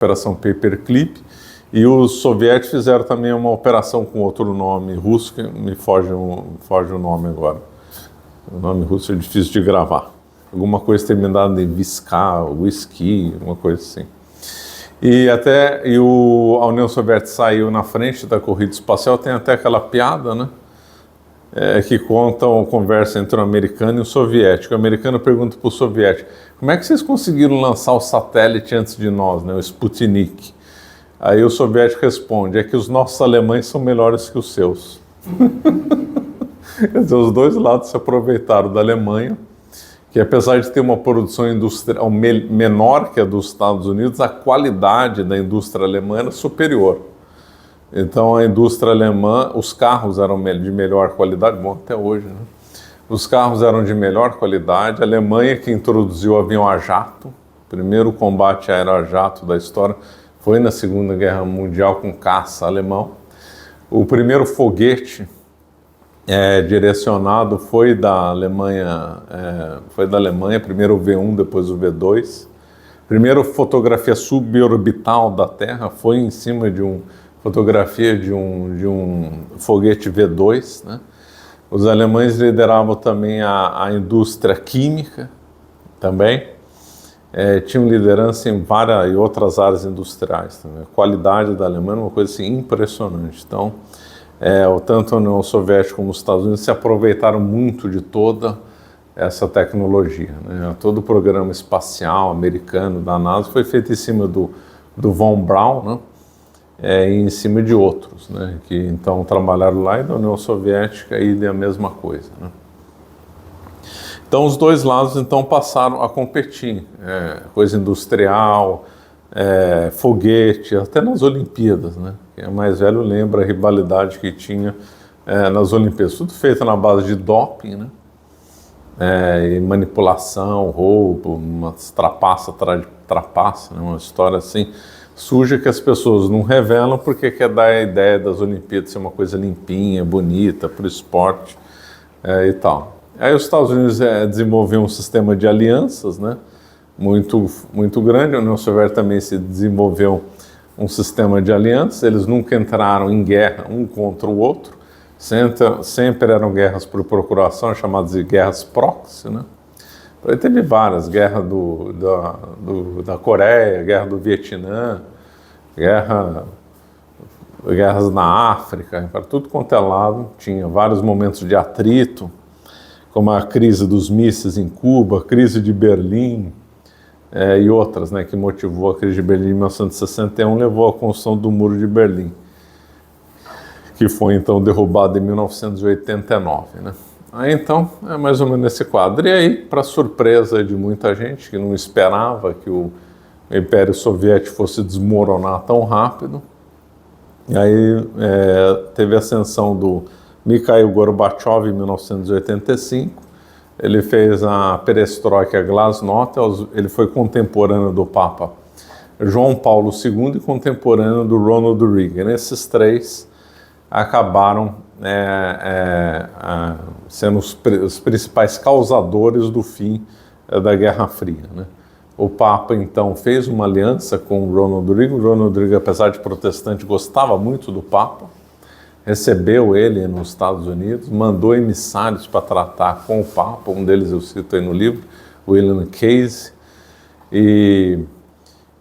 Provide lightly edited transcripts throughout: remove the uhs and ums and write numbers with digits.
Operação Paperclip, e os soviéticos fizeram também uma operação com outro nome russo, que me foge o nome agora. O nome russo é difícil de gravar. Alguma coisa terminada em Visca, whisky, uma coisa assim. A União Soviética saiu na frente da corrida espacial, tem até aquela piada, né? Que conta uma conversa entre um americano e um soviético. O americano pergunta para o soviético: como é que vocês conseguiram lançar o satélite antes de nós, né, o Sputnik? Aí o soviético responde: é que os nossos alemães são melhores que os seus. Quer dizer, os dois lados se aproveitaram da Alemanha, que apesar de ter uma produção industrial menor que a dos Estados Unidos, a qualidade da indústria alemã era superior. Então a indústria alemã, os carros eram de melhor qualidade, bom, até hoje, né? Os carros eram de melhor qualidade. A Alemanha que introduziu o avião a jato, primeiro combate aéreo a jato da história, foi na Segunda Guerra Mundial com caça alemão. O primeiro foguete direcionado foi da Alemanha, primeiro o V1, depois o V2. Primeira fotografia suborbital da Terra foi em cima de fotografia de um foguete V2, né? Os alemães lideravam também a indústria química, também. Tinham liderança em várias e outras áreas industriais também. A qualidade da Alemanha é uma coisa assim, impressionante. Então, tanto a União Soviética como os Estados Unidos se aproveitaram muito de toda essa tecnologia, né? Todo o programa espacial americano da NASA foi feito em cima do Von Braun, né? E em cima de outros, né, que então trabalharam lá, e da União Soviética e a mesma coisa, né. Então os dois lados então passaram a competir, coisa industrial, foguete, até nas Olimpíadas, né. Quem é mais velho lembra a rivalidade que tinha nas Olimpíadas, tudo feito na base de doping, né, e manipulação, roubo, umas trapaça, né, uma história assim suja que as pessoas não revelam porque quer dar a ideia das Olimpíadas ser uma coisa limpinha, bonita, para o esporte e tal. Aí os Estados Unidos desenvolveu um sistema de alianças, né, muito grande. A União Soviética também se desenvolveu um sistema de alianças. Eles nunca entraram em guerra um contra o outro, sempre eram guerras por procuração, chamadas de guerras proxy, né. Aí teve várias, guerra da Coreia, guerra do Vietnã, guerras na África, para tudo quanto é lado, tinha vários momentos de atrito, como a crise dos mísseis em Cuba, a crise de Berlim e outras, né, que motivou a crise de Berlim em 1961, levou à construção do Muro de Berlim, que foi então derrubado em 1989, né. Aí então, é mais ou menos esse quadro. E aí, para surpresa de muita gente que não esperava que o Império Soviético fosse desmoronar tão rápido, aí teve a ascensão do Mikhail Gorbachev em 1985, ele fez a perestroika e a glasnost, ele foi contemporâneo do Papa João Paulo II e contemporâneo do Ronald Reagan. Esses três acabaram sendo os principais causadores do fim da Guerra Fria, né? O Papa, então, fez uma aliança com o Ronald Reagan. O Ronald Reagan, apesar de protestante, gostava muito do Papa, recebeu ele nos Estados Unidos, mandou emissários para tratar com o Papa, um deles eu cito aí no livro, William Case,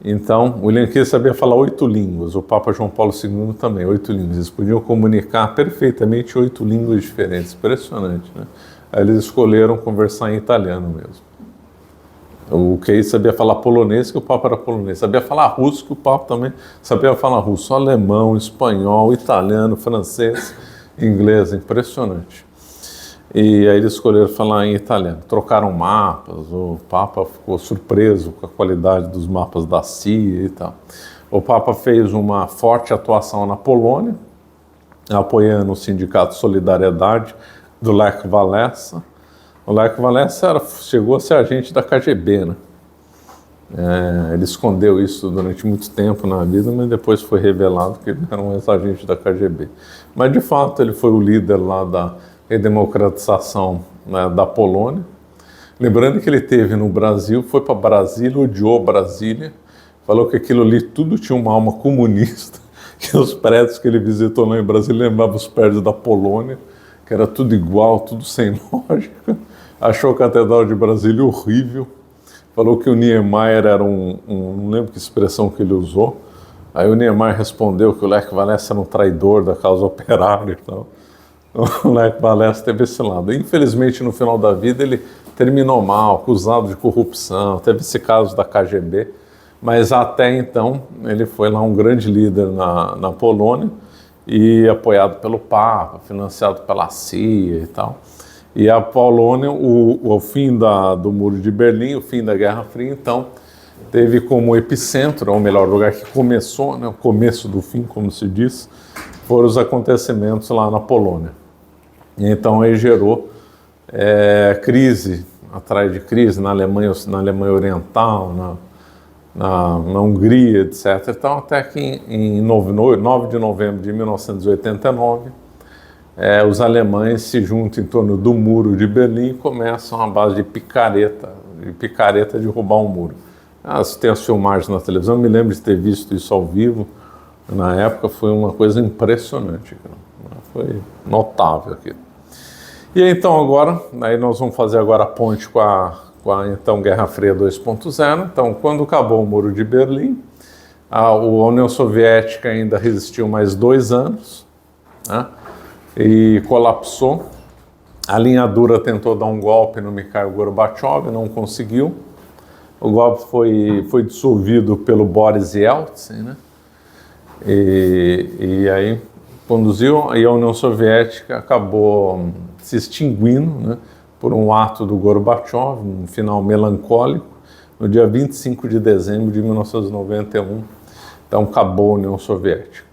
então, William Case sabia falar 8 línguas, o Papa João Paulo II também, 8 línguas. Eles podiam comunicar perfeitamente 8 línguas diferentes, impressionante, né? Aí eles escolheram conversar em italiano mesmo. O Case sabia falar polonês, que o Papa era polonês, sabia falar russo, que o Papa também sabia falar russo, alemão, espanhol, italiano, francês, inglês, impressionante. E aí eles escolheram falar em italiano, trocaram mapas, o Papa ficou surpreso com a qualidade dos mapas da CIA e tal. O Papa fez uma forte atuação na Polônia, apoiando o Sindicato Solidariedade do Lech Walesa. O Lech Walesa chegou a ser agente da KGB, né? Ele escondeu isso durante muito tempo na vida, mas depois foi revelado que ele era um ex-agente da KGB. Mas de fato ele foi o líder lá da redemocratização, né, da Polônia. Lembrando que ele esteve no Brasil, foi para Brasília, odiou Brasília, falou que aquilo ali tudo tinha uma alma comunista, que os prédios que ele visitou lá em Brasília lembravam os prédios da Polônia, que era tudo igual, tudo sem lógica. Achou a Catedral de Brasília horrível. Falou que o Niemeyer era não lembro que expressão que ele usou. Aí o Niemeyer respondeu que o Lech Walesa era um traidor da causa operária e tal. O Lech Walesa teve esse lado. Infelizmente, no final da vida, ele terminou mal, acusado de corrupção, teve esse caso da KGB, mas até então ele foi lá um grande líder na Polônia e apoiado pelo Papa, financiado pela CIA e tal. E a Polônia, o fim do Muro de Berlim, o fim da Guerra Fria, então, teve como epicentro, ou melhor, o lugar que começou, né, o começo do fim, como se diz, foram os acontecimentos lá na Polônia. E então aí gerou crise, atrás de crise, na Alemanha Oriental, na Hungria, etc. Então, até que em 9 de novembro de 1989, os alemães se juntam em torno do Muro de Berlim e começam a base de picareta de roubar um muro. Tem as filmagens na televisão, eu me lembro de ter visto isso ao vivo. Na época foi uma coisa impressionante, foi notável aquilo. E então agora, aí nós vamos fazer agora a ponte com a então Guerra Fria 2.0. Então, quando acabou o Muro de Berlim, a União Soviética ainda resistiu mais 2 anos, né, e colapsou. A linha dura tentou dar um golpe no Mikhail Gorbachev, não conseguiu. O golpe foi dissolvido pelo Boris Yeltsin, né? E aí conduziu, e a União Soviética acabou se extinguindo, né, por um ato do Gorbachev, um final melancólico, no dia 25 de dezembro de 1991. Então acabou a União Soviética.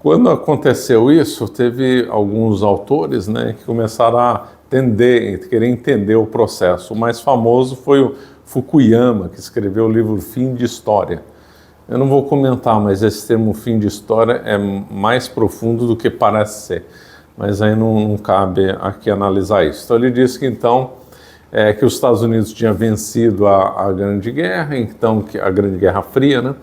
Quando aconteceu isso, teve alguns autores, né, que começaram a querer entender o processo. O mais famoso foi o Fukuyama, que escreveu o livro Fim de História. Eu não vou comentar, mas esse termo fim de história é mais profundo do que parece ser. Mas aí não cabe aqui analisar isso. Então ele disse que então que os Estados Unidos tinham vencido a Grande Guerra, então a Grande Guerra Fria, né?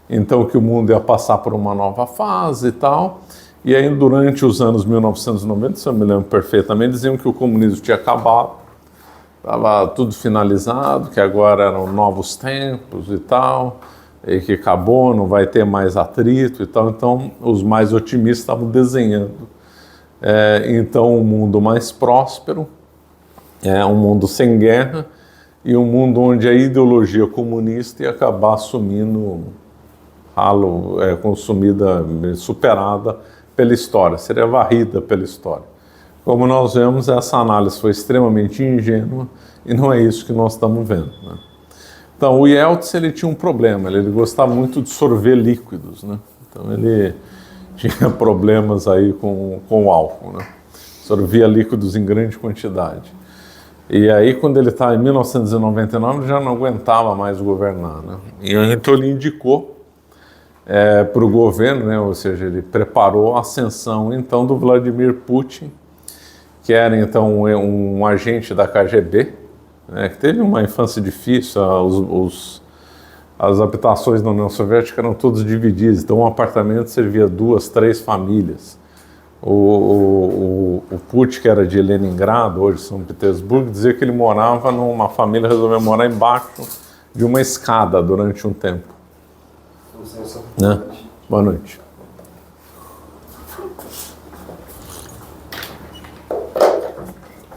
Então que o mundo ia passar por uma nova fase e tal. E aí durante os anos 1990, se eu me lembro perfeitamente, diziam que o comunismo tinha acabado, estava tudo finalizado, que agora eram novos tempos e tal, e que acabou, não vai ter mais atrito e tal. Então os mais otimistas estavam desenhando então um mundo mais próspero, um mundo sem guerra e um mundo onde a ideologia comunista ia acabar assumindo consumida, superada pela história, seria varrida pela história. Como nós vemos, essa análise foi extremamente ingênua e não é isso que nós estamos vendo, né? Então, o Yeltsin, ele tinha um problema, ele gostava muito de sorver líquidos, né? Então, ele tinha problemas aí com o álcool, né? Sorvia líquidos em grande quantidade. E aí, quando ele está em 1999, ele já não aguentava mais governar, né? E então ele indicou para o governo, né? Ou seja, ele preparou a ascensão então do Vladimir Putin, que era então um agente da KGB, né, que teve uma infância difícil. As habitações na União Soviética eram todas divididas, então um apartamento servia 2, 3 famílias. O Putin, que era de Leningrado, hoje São Petersburgo, dizia que ele morava uma família resolveu morar embaixo de uma escada durante um tempo. Né? Boa noite.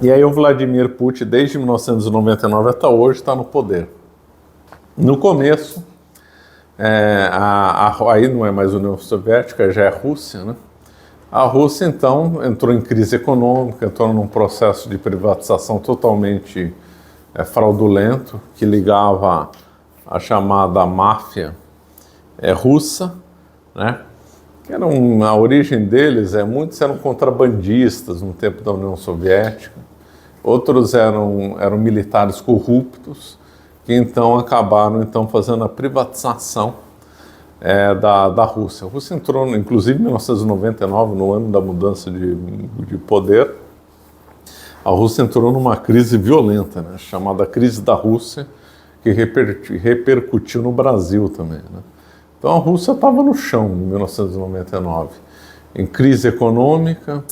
E aí o Vladimir Putin, desde 1999 até hoje, está no poder. No começo, aí não é mais União Soviética, já é Rússia, né? A Rússia, então, entrou em crise econômica, entrou num processo de privatização totalmente fraudulento, que ligava a chamada máfia russa, né? Que a origem deles, muitos eram contrabandistas no tempo da União Soviética, outros eram militares corruptos, que então acabaram fazendo a privatização da Rússia. A Rússia entrou, inclusive em 1999, no ano da mudança de poder, a Rússia entrou numa crise violenta, né, chamada crise da Rússia, que repercutiu no Brasil também, né? Então a Rússia estava no chão em 1999, em crise econômica,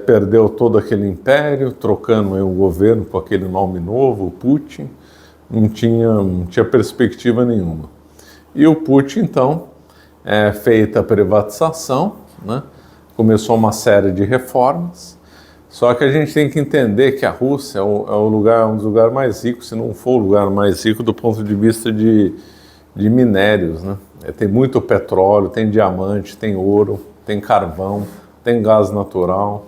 perdeu todo aquele império, trocando aí o governo com aquele nome novo, o Putin, não tinha perspectiva nenhuma. E o Putin, então, feita a privatização, né, começou uma série de reformas, só que a gente tem que entender que a Rússia é um dos lugares mais ricos, se não for o lugar mais rico do ponto de vista de minérios, né? Tem muito petróleo, tem diamante, tem ouro, tem carvão, tem gás natural,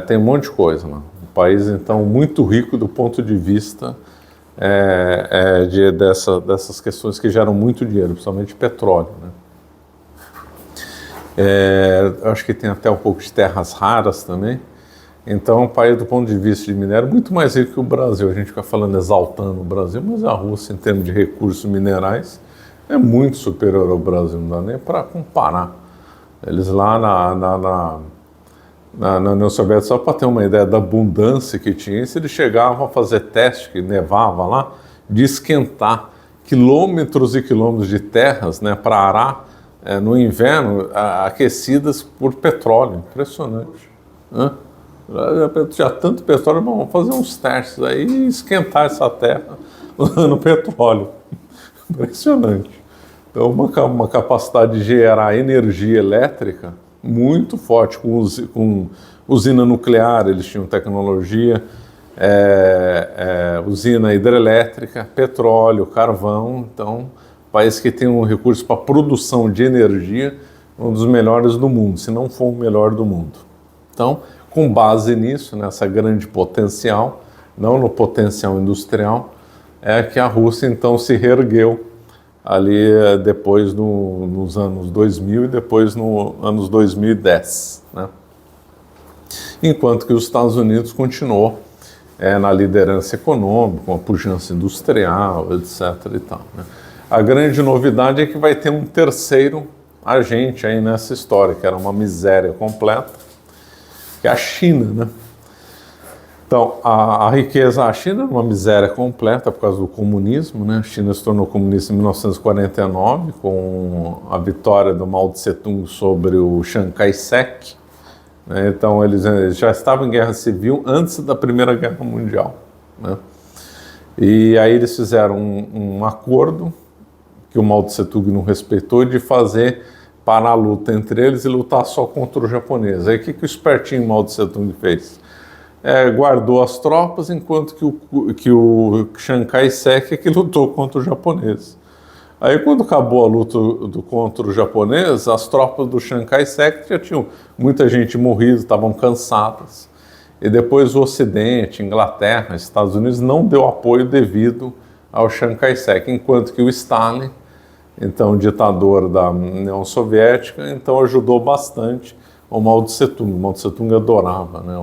tem um monte de coisa lá. Um país, então, muito rico do ponto de vista dessas questões que geram muito dinheiro, principalmente petróleo, né? Acho que tem até um pouco de terras raras também. Então, é um país, do ponto de vista de minério, muito mais rico que o Brasil. A gente fica falando, exaltando o Brasil, mas a Rússia, em termos de recursos minerais, é muito superior ao Brasil, não dá nem para comparar. Eles lá na União Soviética, só para ter uma ideia da abundância que tinha, se eles chegavam a fazer teste, que nevava lá, de esquentar quilômetros e quilômetros de terras, né, para arar no inverno, aquecidas por petróleo. Impressionante, né? Já tanto petróleo, vamos fazer uns testes aí e esquentar essa terra usando petróleo. Impressionante. Então, uma capacidade de gerar energia elétrica muito forte, com usina nuclear, eles tinham tecnologia, usina hidrelétrica, petróleo, carvão. Então, país que tem um recurso para produção de energia, um dos melhores do mundo, se não for o melhor do mundo. Então, com base nisso, nessa grande potencial, não no potencial industrial, é que a Rússia então se reergueu ali depois nos anos 2000 e depois nos anos 2010, né? Enquanto que os Estados Unidos continuou na liderança econômica, com a pujança industrial, etc. e tal, né? A grande novidade é que vai ter um terceiro agente aí nessa história, que era uma miséria completa, que é a China, né? Então, a riqueza, a China é uma miséria completa por causa do comunismo, né? A China se tornou comunista em 1949, com a vitória do Mao Tse-tung sobre o Chiang Kai-shek, né? Então, eles já estavam em guerra civil antes da Primeira Guerra Mundial, né? E aí eles fizeram um acordo que o Mao Tse-tung não respeitou, de fazer parar a luta entre eles e lutar só contra o japonês. Aí o que o espertinho Mao Tse-tung fez? Guardou as tropas, enquanto que o Chiang Kai-shek é que lutou contra o japonês. Aí quando acabou a luta contra o japonês, as tropas do Chiang Kai-shek já tinham muita gente morrida, estavam cansadas. E depois o Ocidente, Inglaterra, Estados Unidos, não deu apoio devido ao Chiang Kai-shek, enquanto que o Stalin, então ditador da União Soviética, então ajudou bastante o Mao Tse-tung. O Mao Tse-tung adorava, né,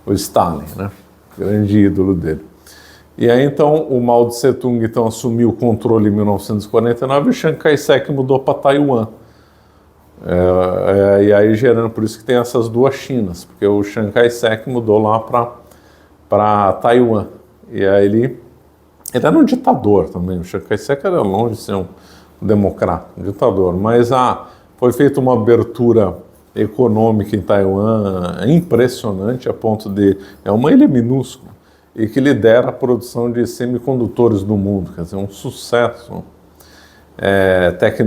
o Stalin, né, grande ídolo dele. E aí então o Mao Tse-tung então assumiu o controle em 1949 e o Chiang Kai-shek mudou para Taiwan. E aí gerando, por isso que tem essas duas Chinas, porque o Chiang Kai-shek mudou lá para Taiwan. E aí ele era um ditador também. O Chiang Kai-shek era longe de ser um democrata, um ditador, mas foi feita uma abertura econômica em Taiwan impressionante, a ponto de... É uma ilha minúscula e que lidera a produção de semicondutores do mundo, quer dizer, um sucesso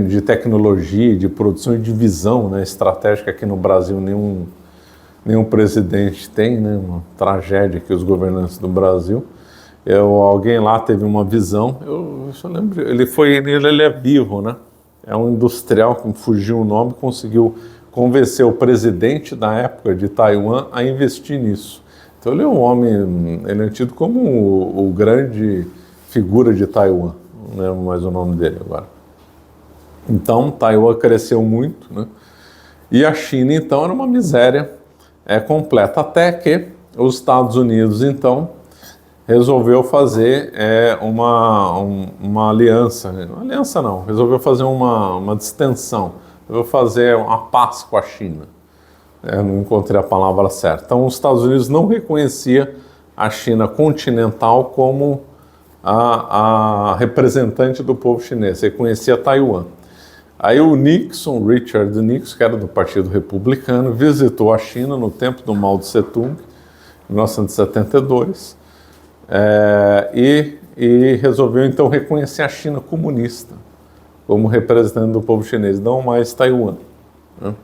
de tecnologia, de produção e de visão, né, estratégica. Aqui no Brasil nenhum presidente tem, né, uma tragédia que os governantes do Brasil. Alguém lá teve uma visão, eu só lembro, ele é vivo, né? É um industrial que fugiu o nome, conseguiu convencer o presidente da época de Taiwan a investir nisso. Então ele é um homem, ele é tido como o grande figura de Taiwan, não lembro mais o nome dele agora. Então Taiwan cresceu muito, né? E a China então era uma miséria completa, até que os Estados Unidos então resolveu fazer uma aliança. Aliança não, resolveu fazer uma distensão, resolveu fazer uma paz com a China. Não encontrei a palavra certa. Então os Estados Unidos não reconhecia a China continental como a representante do povo chinês, reconhecia Taiwan. Aí o Nixon, Richard Nixon, que era do Partido Republicano, visitou a China no tempo do Mao Tse-tung, em 1972, e resolveu então reconhecer a China comunista como representante do povo chinês, não mais Taiwan, né?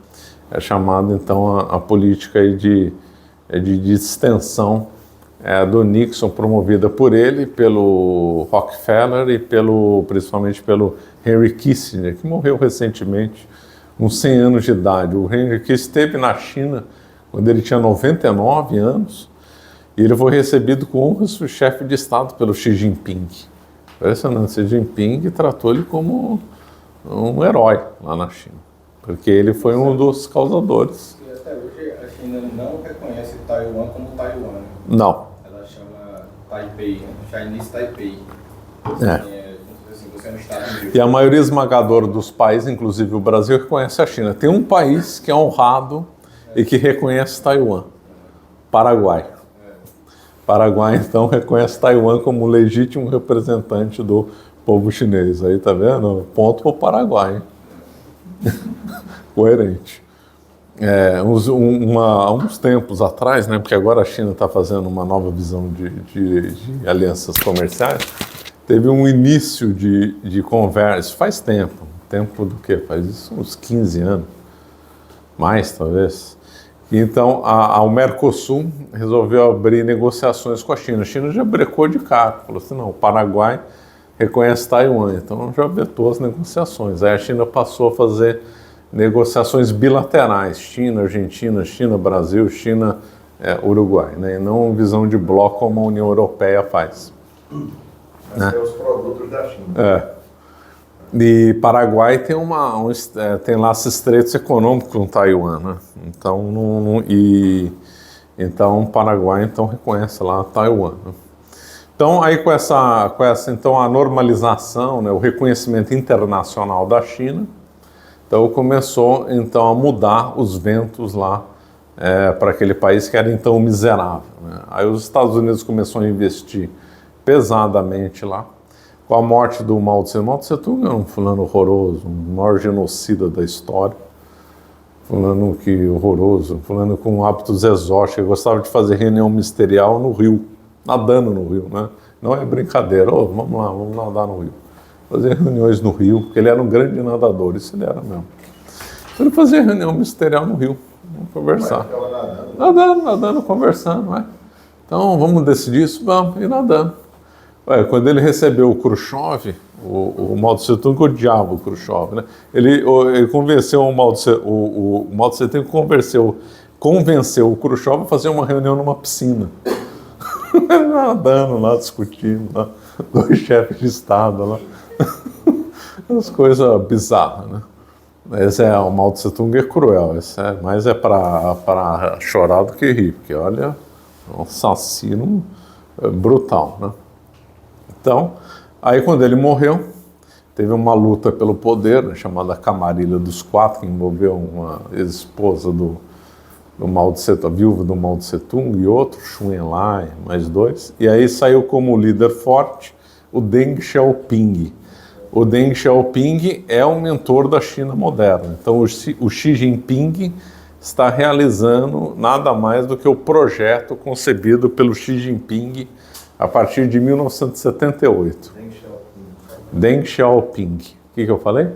É chamada então a política aí de extensão do Nixon, promovida por ele, pelo Rockefeller e principalmente pelo Henry Kissinger, que morreu recentemente, uns 100 anos de idade. O Henry Kissinger esteve na China quando ele tinha 99 anos, e ele foi recebido com honras do chefe de Estado pelo Xi Jinping. Impressionante, Xi Jinping tratou ele como um herói lá na China, porque ele foi um dos causadores. E até hoje a China não reconhece Taiwan como Taiwan. Não. Ela chama Taipei, né? Chinese Taipei. Você é um estado mesmo. E a maioria esmagadora dos países, inclusive o Brasil, reconhece a China. Tem um país que é honrado e que reconhece Taiwan: Paraguai. Paraguai, então, reconhece Taiwan como legítimo representante do povo chinês. Aí, tá vendo? Ponto para o Paraguai, hein? Coerente. Há uns tempos atrás, né, porque agora a China está fazendo uma nova visão de alianças comerciais, teve um início de conversa, faz tempo do quê? Faz isso uns 15 anos, mais talvez. Então, o Mercosul resolveu abrir negociações com a China. A China já brecou de cara, falou assim, não, o Paraguai reconhece Taiwan, então já vetou as negociações. Aí a China passou a fazer negociações bilaterais, China, Argentina, China, Brasil, China, Uruguai, né? E não visão de bloco como a União Europeia faz. Mas tem os produtos da China. E Paraguai tem tem laços estreitos econômicos com Taiwan, né? Então Paraguai reconhece lá Taiwan, né? Então aí com essa então a normalização, né, o reconhecimento internacional da China, então começou então a mudar os ventos lá para aquele país que era então miserável, né? Aí os Estados Unidos começaram a investir pesadamente lá. Com a morte do Mao Tse-tung era um fulano horroroso, o maior genocida da história, fulano horroroso, fulano com hábitos exóticos, gostava de fazer reunião ministerial no rio, nadando no rio, né? Não é brincadeira, vamos lá, vamos nadar no rio. Fazer reuniões no rio, porque ele era um grande nadador, isso ele era mesmo. Então ele fazia reunião ministerial no rio, vamos conversar. Nadando, conversando, né? Então vamos decidir isso, vamos, e nadando. Quando ele recebeu o Khrushchev, o Mao Tse-tung odiava o Khrushchev, né? Ele convenceu o Mao Tse-tung convenceu o Khrushchev a fazer uma reunião numa piscina. Nadando lá, discutindo lá, dois chefes de Estado lá. As coisas bizarras, né? O Mao Tse-tung é cruel, mas é para chorar do que rir, porque olha, é um assassino brutal, né? Então, aí quando ele morreu, teve uma luta pelo poder, né, chamada Camarilha dos Quatro, que envolveu uma ex-esposa do Mao Tse-tung, a viúva do Mao Tse-tung e outro, Xu Enlai, mais dois. E aí saiu como líder forte o Deng Xiaoping. O Deng Xiaoping é o mentor da China moderna. Então o Xi Jinping está realizando nada mais do que o projeto concebido pelo Xi Jinping a partir de 1978. Deng Xiaoping. O que eu falei?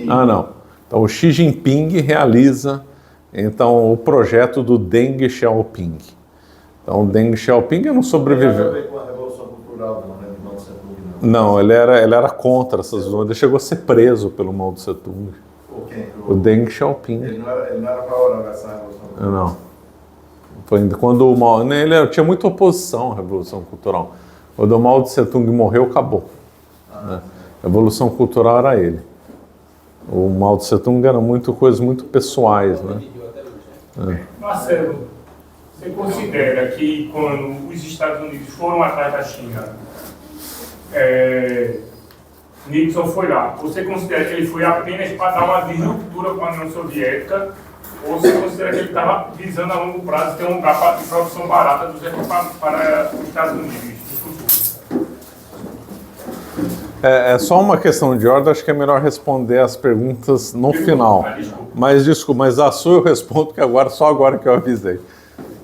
Não. Então o Xi Jinping realiza então o projeto do Deng Xiaoping. Então o Deng Xiaoping não sobreviveu. Tem a ver com a Revolução Cultural, não, ele era contra essas zonas. Ele chegou a ser preso pelo Mao Tse-tung. O Deng Xiaoping. Ele não era favorável a essa Revolução Cultural? Não. Foi quando o Mao... Ele tinha muita oposição à Revolução Cultural. Quando o Mao Tse-tung morreu, acabou. Né? A Revolução Cultural era ele. O Mao Tse-tung era coisas muito pessoais, né? Marcelo, você considera que quando os Estados Unidos foram atrás da China, Nixon foi lá, você considera que ele foi apenas para dar uma disruptura com a União Soviética, ou você considera que ele estava visando a longo prazo ter um lugar de produção barata dos para os Estados Unidos no futuro? É só uma questão de ordem, acho que é melhor responder as perguntas no final. Desculpa. Mas a sua eu respondo, que agora, só agora que eu avisei.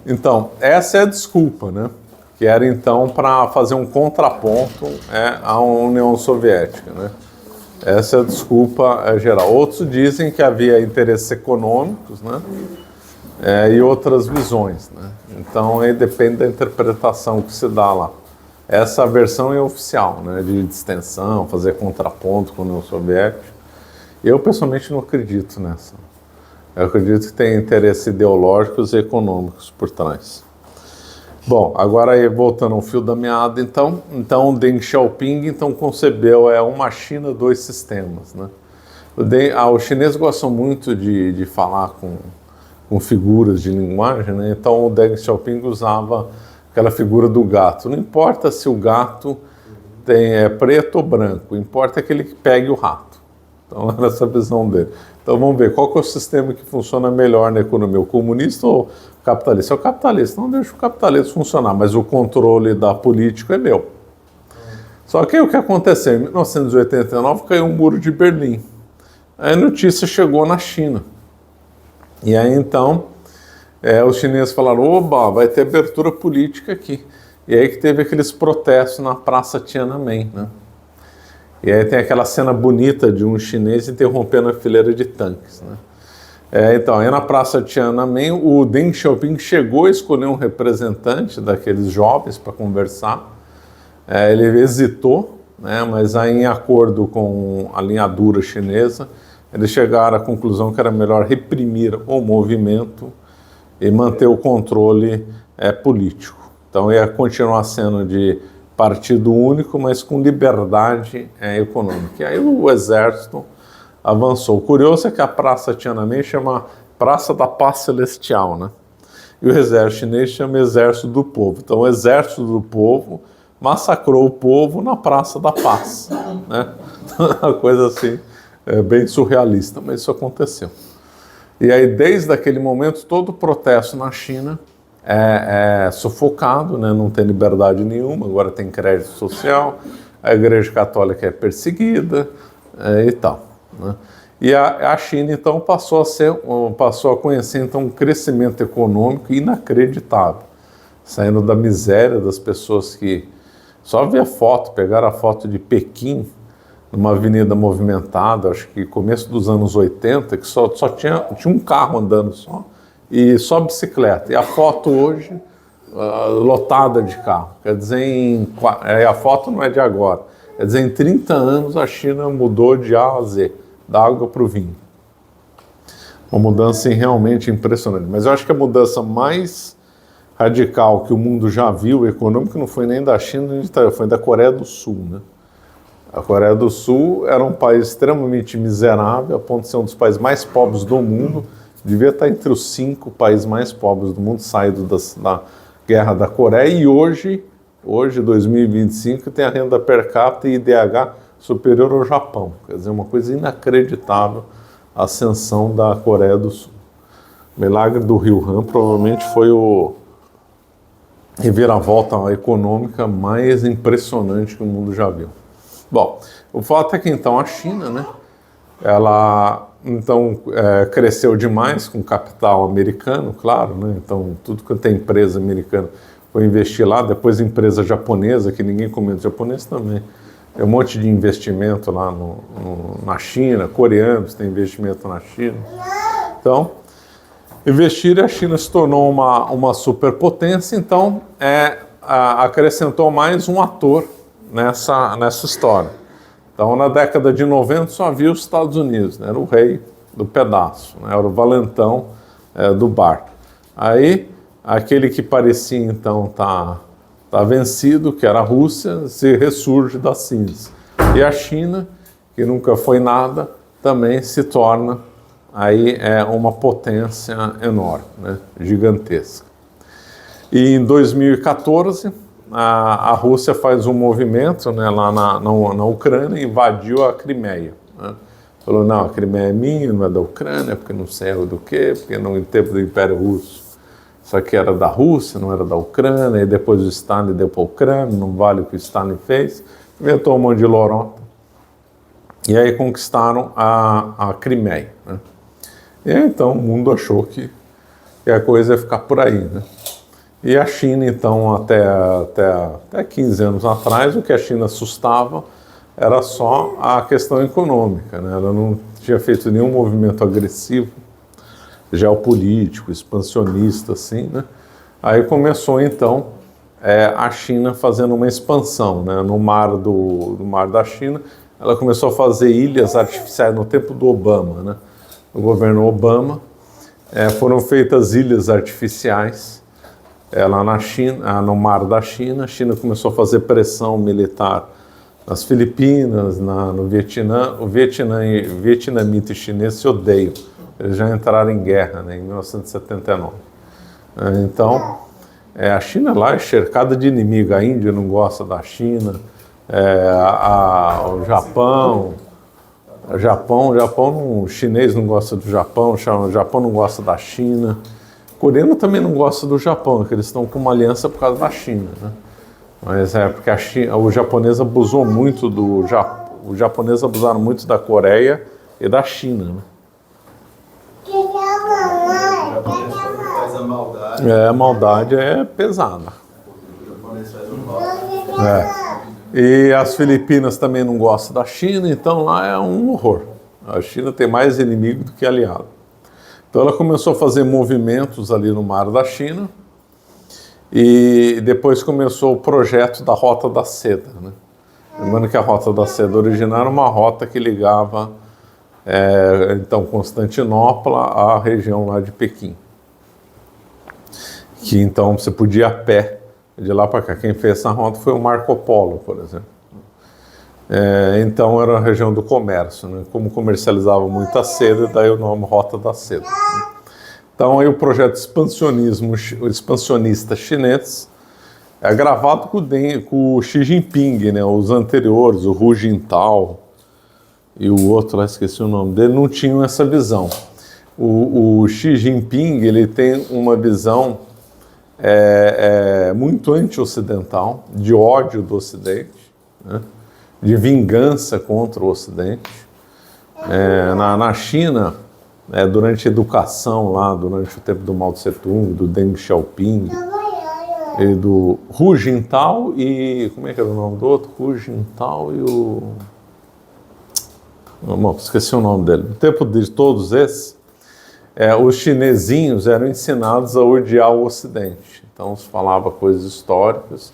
Então, essa é a desculpa, né? Que era então para fazer um contraponto à União Soviética, né? Essa é a desculpa geral. Outros dizem que havia interesses econômicos, né? E outras visões, né? Então, aí depende da interpretação que se dá lá. Essa versão é oficial, né? De distensão, fazer contraponto com a União Soviética. Eu, pessoalmente, não acredito nessa. Eu acredito que tem interesses ideológicos e econômicos por trás. Bom, agora aí, voltando ao fio da meada, então Deng Xiaoping concebeu uma China, dois sistemas, né? Os chineses gostam muito de falar com figuras de linguagem, né? Então o Deng Xiaoping usava aquela figura do gato. Não importa se o gato é preto ou branco, importa que ele pegue o rato. Então era essa a visão dele. Então vamos ver, qual que é o sistema que funciona melhor na economia, o comunista ou o capitalista? É o capitalista, não deixa o capitalista funcionar, mas o controle da política é meu. Só que aí o que aconteceu? Em 1989 caiu o Muro de Berlim. Aí a notícia chegou na China. E aí então os chineses falaram, oba, vai ter abertura política aqui. E aí que teve aqueles protestos na Praça Tiananmen, né? E aí tem aquela cena bonita de um chinês interrompendo a fileira de tanques, né? Então, aí na Praça Tiananmen, o Deng Xiaoping chegou a escolher um representante daqueles jovens para conversar. Ele hesitou, né? Mas aí em acordo com a linha dura chinesa, eles chegaram à conclusão que era melhor reprimir o movimento e manter o controle político. Então ia continuar sendo de partido único, mas com liberdade econômica. E aí o exército avançou. O curioso é que a Praça Tiananmen chama Praça da Paz Celestial, né? E o exército chinês chama Exército do Povo. Então o Exército do Povo massacrou o povo na Praça da Paz, né? Uma coisa assim, bem surrealista, mas isso aconteceu. E aí, desde aquele momento, todo o protesto na China é sufocado, né? Não tem liberdade nenhuma, agora tem crédito social, a Igreja Católica é perseguida e tal, né? E a China, então, passou a conhecer então, um crescimento econômico inacreditável, saindo da miséria das pessoas que só vê pegaram a foto de Pequim, numa avenida movimentada, acho que começo dos anos 80, que só tinha um carro andando só, e só bicicleta. E a foto hoje, lotada de carro. Quer dizer, a foto não é de agora. Quer dizer, em 30 anos a China mudou de A a Z, da água para o vinho. Uma mudança realmente impressionante. Mas eu acho que a mudança mais radical que o mundo já viu, econômica, não foi nem da China, nem de Taiwan, foi da Coreia do Sul, né? A Coreia do Sul era um país extremamente miserável, a ponto de ser um dos países mais pobres do mundo, devia estar entre os 5 países mais pobres do mundo, saído da guerra da Coreia, e hoje, 2025, tem a renda per capita e IDH superior ao Japão. Quer dizer, uma coisa inacreditável a ascensão da Coreia do Sul. O milagre do Rio Han provavelmente foi o reviravolta econômica mais impressionante que o mundo já viu. Bom, o fato é que então a China, né, ela então cresceu demais com capital americano, claro, né, então tudo que tem empresa americana foi investir lá, depois empresa japonesa, que ninguém comenta, japonês também, tem um monte de investimento lá na China, coreanos têm investimento na China, então investir, a China se tornou uma superpotência, então acrescentou mais um ator nessa história. Então, na década de 90, só havia os Estados Unidos, né? Era o rei do pedaço, né? Era o valentão do barco. Aí, aquele que parecia, então, tá vencido, que era a Rússia, se ressurge das cinzas. E a China, que nunca foi nada, também se torna aí uma potência enorme, né? Gigantesca. E em 2014, a Rússia faz um movimento, né, lá na Ucrânia, invadiu a Crimeia, né? Falou, não, a Crimeia é minha, não é da Ucrânia, porque não sei do quê, porque no tempo do Império Russo isso aqui era da Rússia, não era da Ucrânia, e depois o Stalin deu para a Ucrânia, não vale o que o Stalin fez, inventou um monte de lorota. E aí conquistaram a Crimeia, né? E aí, então o mundo achou que a coisa ia ficar por aí, né? E a China, então, até 15 anos atrás, o que a China assustava era só a questão econômica, né? Ela não tinha feito nenhum movimento agressivo, geopolítico, expansionista, assim, né? Aí começou, então, a China fazendo uma expansão, né? No mar da China, ela começou a fazer ilhas artificiais no tempo do Obama, né? No governo Obama, foram feitas ilhas artificiais lá na China, no mar da China. A China começou a fazer pressão militar nas Filipinas, no Vietnã. O vietnamita e chinês se odeiam. Eles já entraram em guerra, né, em 1979. Então, a China lá é cercada de inimigo. A Índia não gosta da China, o chinês não gosta do Japão, o Japão não gosta da China. O coreano também não gosta do Japão, porque eles estão com uma aliança por causa da China, né? Mas porque o japonês abusou muito os japoneses abusaram muito da Coreia e da China, né? O japonês faz a maldade. A maldade é pesada. O japonês faz o mal. E as Filipinas também não gostam da China, então lá é um horror. A China tem mais inimigo do que aliado. Então ela começou a fazer movimentos ali no mar da China e depois começou o projeto da Rota da Seda, né? Lembrando que a Rota da Seda original era uma rota que ligava então Constantinopla à região lá de Pequim. Que então você podia ir a pé de lá para cá. Quem fez essa rota foi o Marco Polo, por exemplo. Então era a região do comércio, né? Como comercializava muita seda, daí o nome Rota da Seda. Então aí o projeto expansionista chinês é gravado com o Xi Jinping, né? Os anteriores, o Hu Jintao e o outro, lá esqueci o nome dele, não tinham essa visão. O Xi Jinping, ele tem uma visão muito anti-ocidental, de ódio do Ocidente, né? De vingança contra o Ocidente. Na China, durante a educação lá, durante o tempo do Mao Tse-tung, do Deng Xiaoping, e do Hu Jintao e... como é que era o nome do outro? Hu Jintao e o... esqueci o nome dele. No tempo de todos esses, os chinesinhos eram ensinados a odiar o Ocidente. Então se falava coisas históricas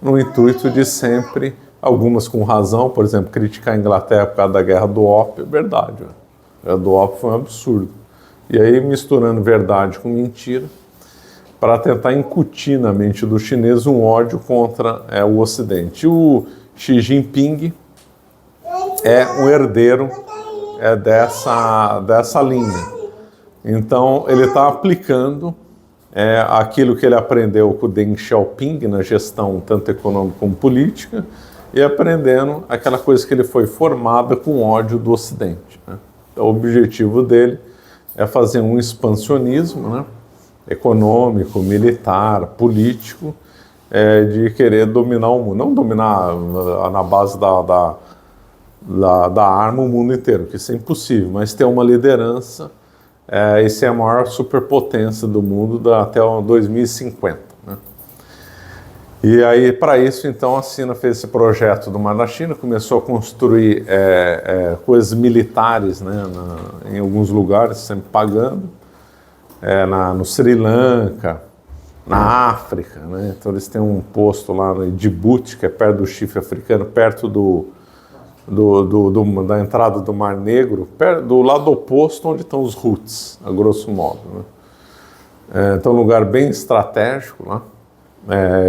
no intuito de sempre, algumas com razão, por exemplo, criticar a Inglaterra por causa da Guerra do Ópio, é verdade. A Guerra do Ópio foi um absurdo. E aí misturando verdade com mentira, para tentar incutir na mente do chinês um ódio contra o Ocidente. O Xi Jinping é um herdeiro dessa linha. Então, ele está aplicando aquilo que ele aprendeu com o Deng Xiaoping na gestão tanto econômica como política e aprendendo aquela coisa que ele foi formado com ódio do Ocidente, né? Então, o objetivo dele é fazer um expansionismo, né? Econômico, militar, político, de querer dominar o mundo. Não dominar na base da arma o mundo inteiro, que isso é impossível, mas ter uma liderança e ser a maior superpotência do mundo até 2050. Né? E aí, para isso, então, a China fez esse projeto do Mar da China, começou a construir coisas militares, né, em alguns lugares, sempre pagando, no Sri Lanka, na África, né? Então eles têm um posto lá em Djibouti, que é perto do chifre africano, perto da entrada do Mar Negro, do lado oposto onde estão os Houthis, a grosso modo, né? Então um lugar bem estratégico lá,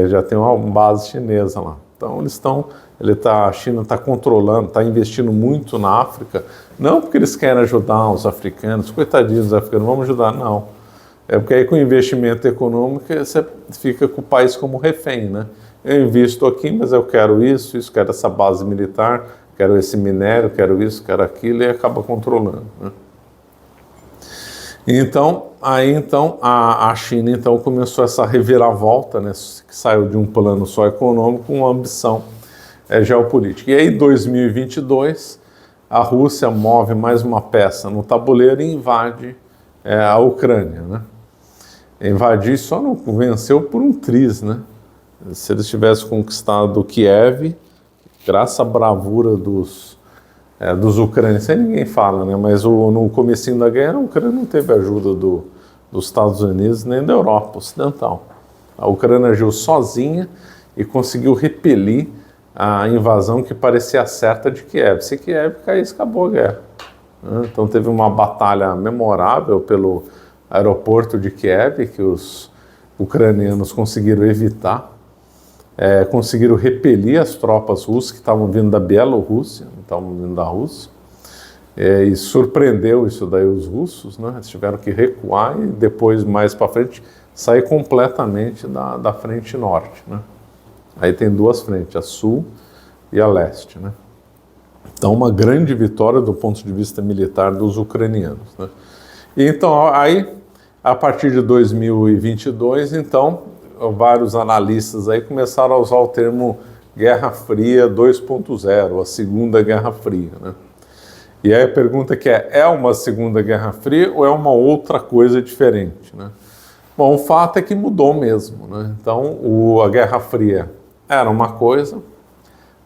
já tem uma base chinesa lá. Então a China está controlando, está investindo muito na África, não porque eles querem ajudar os africanos, coitadinhos dos africanos, vamos ajudar, não. Porque aí com o investimento econômico você fica com o país como refém, né? Eu invisto aqui, mas eu quero isso, quero essa base militar, quero esse minério, quero isso, quero aquilo, e acaba controlando, né? Então, a China então começou essa reviravolta, né, que saiu de um plano só econômico com uma ambição geopolítica. E aí, em 2022, a Rússia move mais uma peça no tabuleiro e invade a Ucrânia, né? Invadir só não venceu por um triz, né? Se eles tivessem conquistado Kiev, graças à bravura dos ucranianos, sem ninguém fala, né? Mas no comecinho da guerra, a Ucrânia não teve ajuda dos Estados Unidos nem da Europa Ocidental. A Ucrânia agiu sozinha e conseguiu repelir a invasão que parecia certa de Kiev. Se Kiev caísse, acabou a guerra, né? Então teve uma batalha memorável pelo aeroporto de Kiev, que os ucranianos conseguiram evitar, conseguiram repelir as tropas russas que estavam vindo da Bielorrússia, não estavam vindo da Rússia, e surpreendeu isso daí os russos, né? Eles tiveram que recuar e depois, mais para frente, sair completamente da frente norte, né? Aí tem duas frentes, a sul e a leste, né? Então, uma grande vitória do ponto de vista militar dos ucranianos, né? E então, aí, a partir de 2022, então, vários analistas aí começaram a usar o termo Guerra Fria 2.0, a Segunda Guerra Fria, né? E aí a pergunta que é uma Segunda Guerra Fria ou é uma outra coisa diferente, né? Bom, o fato é que mudou mesmo, né? Então, a Guerra Fria era uma coisa,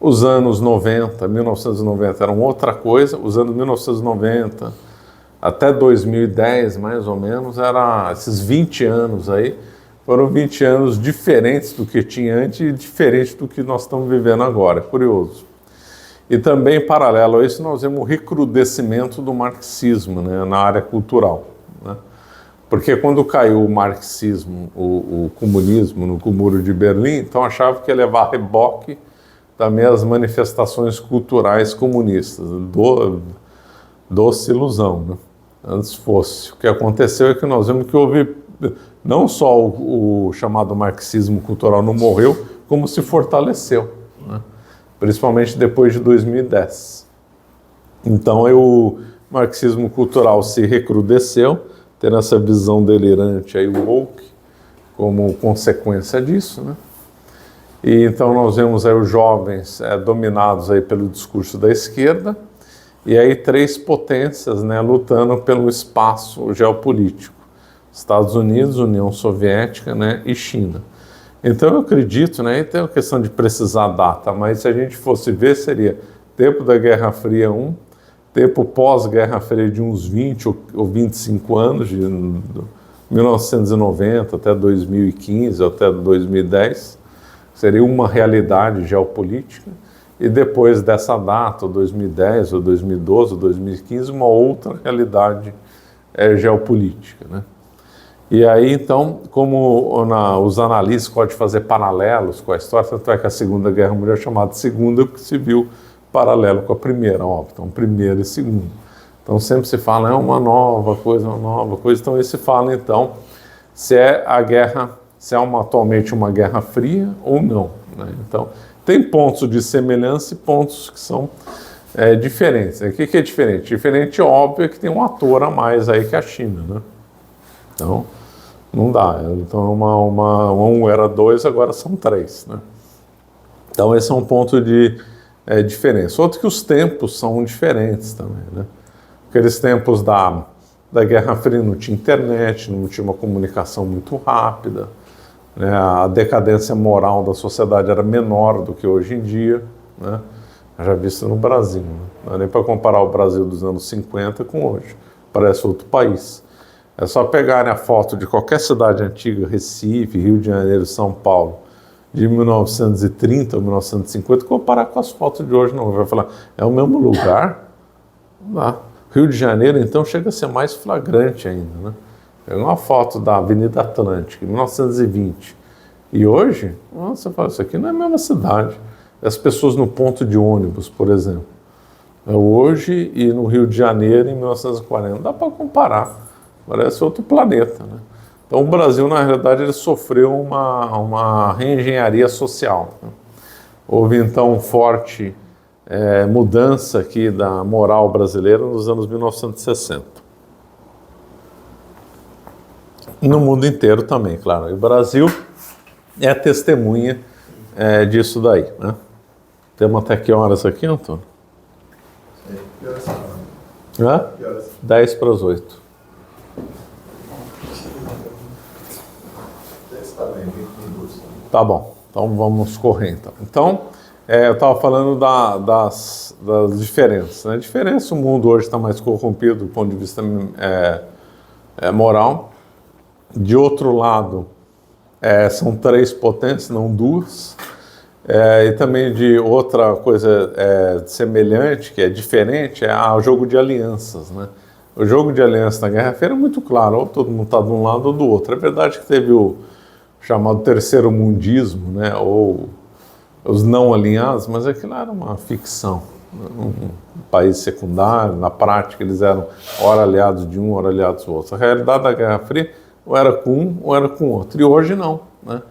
os anos 90, 1990 eram outra coisa, os anos 1990 até 2010, mais ou menos, esses 20 anos aí, foram 20 anos diferentes do que tinha antes e diferentes do que nós estamos vivendo agora, é curioso. E também, paralelo a isso, nós vemos o recrudescimento do marxismo, né, na área cultural, né? Porque quando caiu o marxismo, o comunismo no Muro de Berlim, então achava que ia levar reboque também as manifestações culturais comunistas, doce ilusão, né? Antes fosse. O que aconteceu é que nós vemos que houve, não só o chamado marxismo cultural não morreu, como se fortaleceu, né? Principalmente depois de 2010. Então o marxismo cultural se recrudesceu, tendo essa visão delirante aí, o woke, como consequência disso, né? E então nós vemos aí os jovens dominados aí pelo discurso da esquerda, e aí três potências, né, lutando pelo espaço geopolítico: Estados Unidos, União Soviética, né, e China. Então eu acredito, né, e tem uma questão de precisar data, mas se a gente fosse ver, seria tempo da Guerra Fria 1, tempo pós-Guerra Fria de uns 20 ou 25 anos, de 1990 até 2015, até 2010, seria uma realidade geopolítica, e depois dessa data, 2010, ou 2012, ou 2015, uma outra realidade geopolítica, né? E aí, então, como os analistas podem fazer paralelos com a história, tanto é que a Segunda Guerra Mundial é chamada Segunda, porque se viu paralelo com a Primeira, óbvio, então Primeira e Segunda. Então sempre se fala, uma nova coisa, então aí se fala, então, se é atualmente uma Guerra Fria ou não, né? Então, tem pontos de semelhança e pontos que são diferentes. O que é diferente? Diferente, óbvio, é que tem um ator a mais aí que a China, né? Então, não dá. Então, um era 2, agora são 3, né? Então, esse é um ponto de diferença. Outro que os tempos são diferentes também, né? Aqueles tempos da Guerra Fria não tinha internet, não tinha uma comunicação muito rápida, né? A decadência moral da sociedade era menor do que hoje em dia, né? Já visto no Brasil, né? Não é nem para comparar o Brasil dos anos 50 com hoje. Parece outro país. É só pegarem a foto de qualquer cidade antiga, Recife, Rio de Janeiro, São Paulo, de 1930 ou 1950, comparar com as fotos de hoje, não. Vai falar, é o mesmo lugar? Não dá. Rio de Janeiro, então, chega a ser mais flagrante ainda, né? Pega uma foto da Avenida Atlântica, em 1920, e hoje, você fala, isso aqui não é a mesma cidade. As pessoas no ponto de ônibus, por exemplo, hoje e no Rio de Janeiro, em 1940, não dá para comparar, parece outro planeta, né? Então, o Brasil, na realidade, ele sofreu uma reengenharia social, né? Houve, então, forte mudança aqui da moral brasileira nos anos 1960. No mundo inteiro também, claro. E o Brasil é testemunha disso daí, né? Temos até que horas aqui, Antônio? Sim. Que horas são? Hã? Que horas? 10 para as 8. Está bem, 20 minutos. Tá bom, então vamos correr então. Então, eu estava falando das diferenças. Né? A diferença, o mundo hoje está mais corrompido do ponto de vista moral. De outro lado, são 3 potências, não 2. E também de outra coisa semelhante, que é diferente, o jogo de alianças. Né? O jogo de alianças na Guerra Fria é muito claro, ou todo mundo está de um lado ou do outro. É verdade que teve o chamado terceiro mundismo, né? Ou os não alinhados, mas aquilo era uma ficção. Um país secundário, na prática eles eram ora aliados de um, ora aliados do outro. A realidade da Guerra Fria ou era com um ou era com o outro. E hoje não. Né?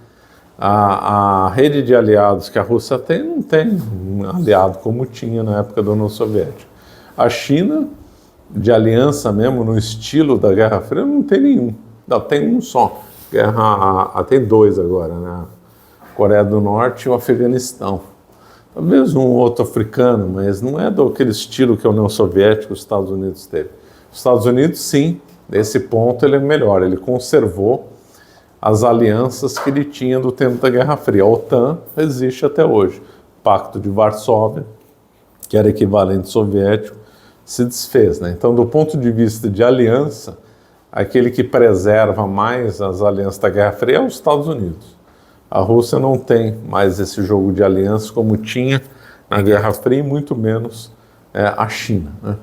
A rede de aliados que a Rússia tem, não tem um aliado como tinha na época da União Soviética. A China, de aliança mesmo, no estilo da Guerra Fria, não tem nenhum. Não, tem um só. Tem 2 agora, né? A Coreia do Norte e o Afeganistão. Talvez um outro africano, mas não é daquele estilo que a União Soviética e os Estados Unidos teve. Os Estados Unidos, sim, nesse ponto ele é melhor. Ele conservou as alianças que ele tinha do tempo da Guerra Fria. A OTAN existe até hoje. O Pacto de Varsóvia, que era equivalente soviético, se desfez. Né? Então, do ponto de vista de aliança, aquele que preserva mais as alianças da Guerra Fria é os Estados Unidos. A Rússia não tem mais esse jogo de alianças como tinha na Guerra Fria, e muito menos a China. Né?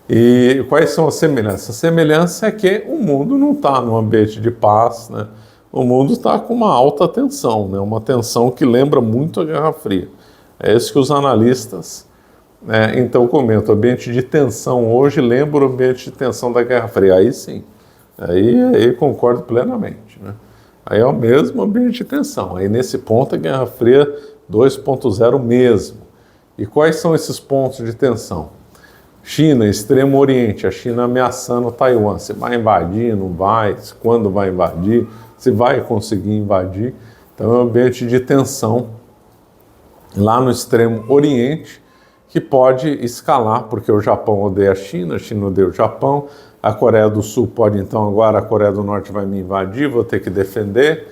E quais são as semelhanças? A semelhança é que o mundo não está num ambiente de paz, né? O mundo está com uma alta tensão, né? Uma tensão que lembra muito a Guerra Fria. É isso que os analistas então comentam. O ambiente de tensão hoje lembra o ambiente de tensão da Guerra Fria. Aí sim. Aí concordo plenamente. Né? Aí é o mesmo ambiente de tensão. Aí nesse ponto a Guerra Fria 2.0 mesmo. E quais são esses pontos de tensão? China, Extremo Oriente, a China ameaçando Taiwan. Se vai invadir, não vai, quando vai invadir, se vai conseguir invadir. Então é um ambiente de tensão lá no Extremo Oriente que pode escalar, porque o Japão odeia a China odeia o Japão. A Coreia do Sul pode, então, agora a Coreia do Norte vai me invadir, vou ter que defender.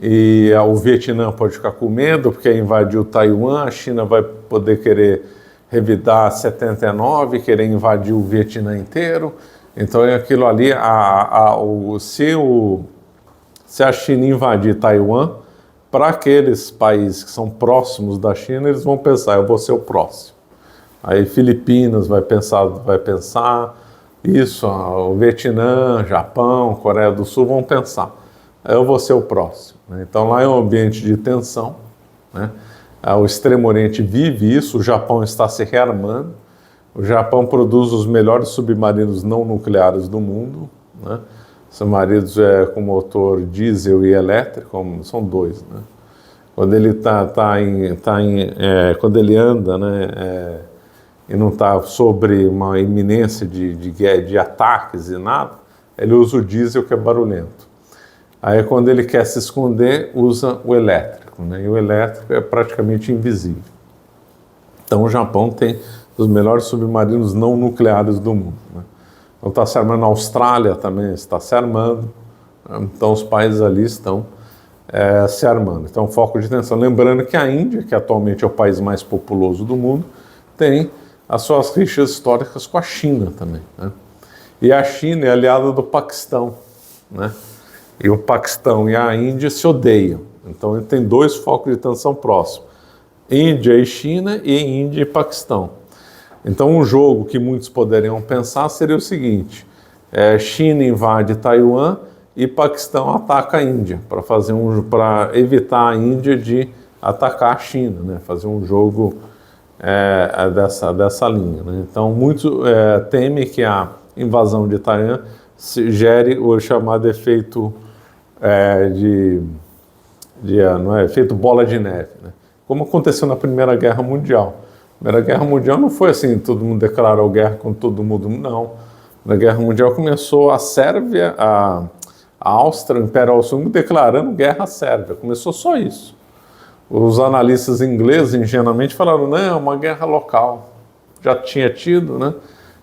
E o Vietnã pode ficar com medo, porque invadiu Taiwan, a China vai poder querer revidar 79, querer invadir o Vietnã inteiro. Então, é aquilo ali, se a China invadir Taiwan, para aqueles países que são próximos da China, eles vão pensar, eu vou ser o próximo. Aí Filipinas vai pensar isso, o Vietnã, Japão, Coreia do Sul vão pensar, eu vou ser o próximo. Então lá é um ambiente de tensão, né? O Extremo Oriente vive isso, o Japão está se rearmando, o Japão produz os melhores submarinos não nucleares do mundo, né? Submarinos com motor diesel e elétrico, são 2, né? Quando ele quando ele anda, né, e não está sobre uma iminência de ataques e nada, ele usa o diesel, que é barulhento. Aí quando ele quer se esconder, usa o elétrico, né? E o elétrico é praticamente invisível. Então o Japão tem os melhores submarinos não nucleares do mundo, né? Então está se armando, a Austrália também está se armando, né? Então os países ali estão se armando. Então foco de atenção. Lembrando que a Índia, que atualmente é o país mais populoso do mundo, tem as suas rixas históricas com a China também, né? E a China é aliada do Paquistão, né? E o Paquistão e a Índia se odeiam. Então ele tem 2 focos de tensão próximos: Índia e China, e Índia e Paquistão. Então um jogo que muitos poderiam pensar seria o seguinte: China invade Taiwan e Paquistão ataca a Índia, para evitar a Índia de atacar a China, né? Fazer um jogo dessa linha, né? Então muitos temem que a invasão de Taiwan gere o chamado efeito efeito bola de neve, né? Como aconteceu na Primeira Guerra Mundial. A Primeira Guerra Mundial não foi assim, todo mundo declarou guerra com todo mundo, não. Na Guerra Mundial começou a Sérvia, a Áustria, o Império Austro-Húngaro declarando guerra à Sérvia, começou só isso. Os analistas ingleses, ingenuamente, falaram, não, é uma guerra local. já tinha tido, né?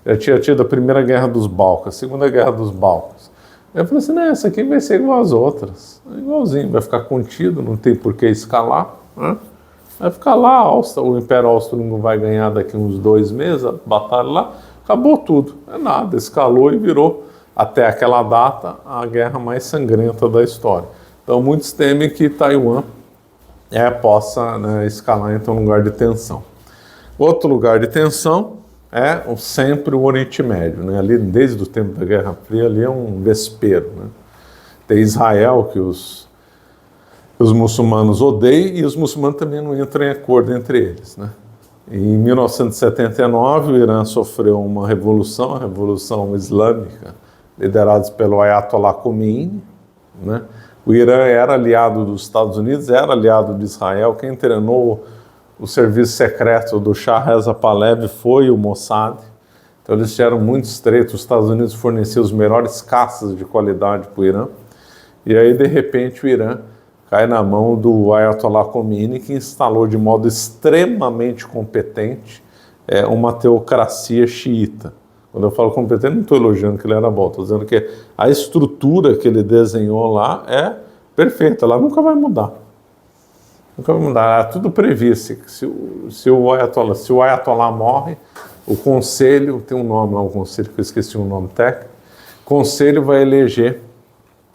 Já tinha tido a Primeira Guerra dos Balcãs, a Segunda Guerra dos Balcãs. Eu falei assim, não, essa aqui vai ser igual às outras, igualzinho, vai ficar contido, não tem por que escalar, né? Vai ficar lá, o Império Austro-Húngaro vai ganhar daqui uns 2 meses, a batalha lá, acabou tudo, é nada, escalou e virou, até aquela data, a guerra mais sangrenta da história. Então muitos temem que Taiwan possa, né, escalar então um lugar de tensão. Outro lugar de tensão é sempre o Oriente Médio, né? Ali desde o tempo da Guerra Fria ali é um vespeiro, né? Tem Israel que os muçulmanos odeiam e os muçulmanos também não entram em acordo entre eles, né? Em 1979 o Irã sofreu uma revolução, a Revolução Islâmica, liderada pelo Ayatollah Khomeini, né? O Irã era aliado dos Estados Unidos, era aliado de Israel, quem treinou o serviço secreto do Shah Reza Pahlavi foi o Mossad, então eles eram muito estreitos, os Estados Unidos forneciam os melhores caças de qualidade para o Irã, e aí de repente o Irã cai na mão do Ayatollah Khomeini, que instalou de modo extremamente competente uma teocracia xiita. Quando eu falo competente, não estou elogiando que ele era bom, estou dizendo que a estrutura que ele desenhou lá é perfeita, ela nunca vai mudar. Nunca vai mudar, é tudo previsto. Se o Ayatollah morre, o conselho, tem um nome lá, um conselho que eu esqueci o nome técnico, o conselho vai eleger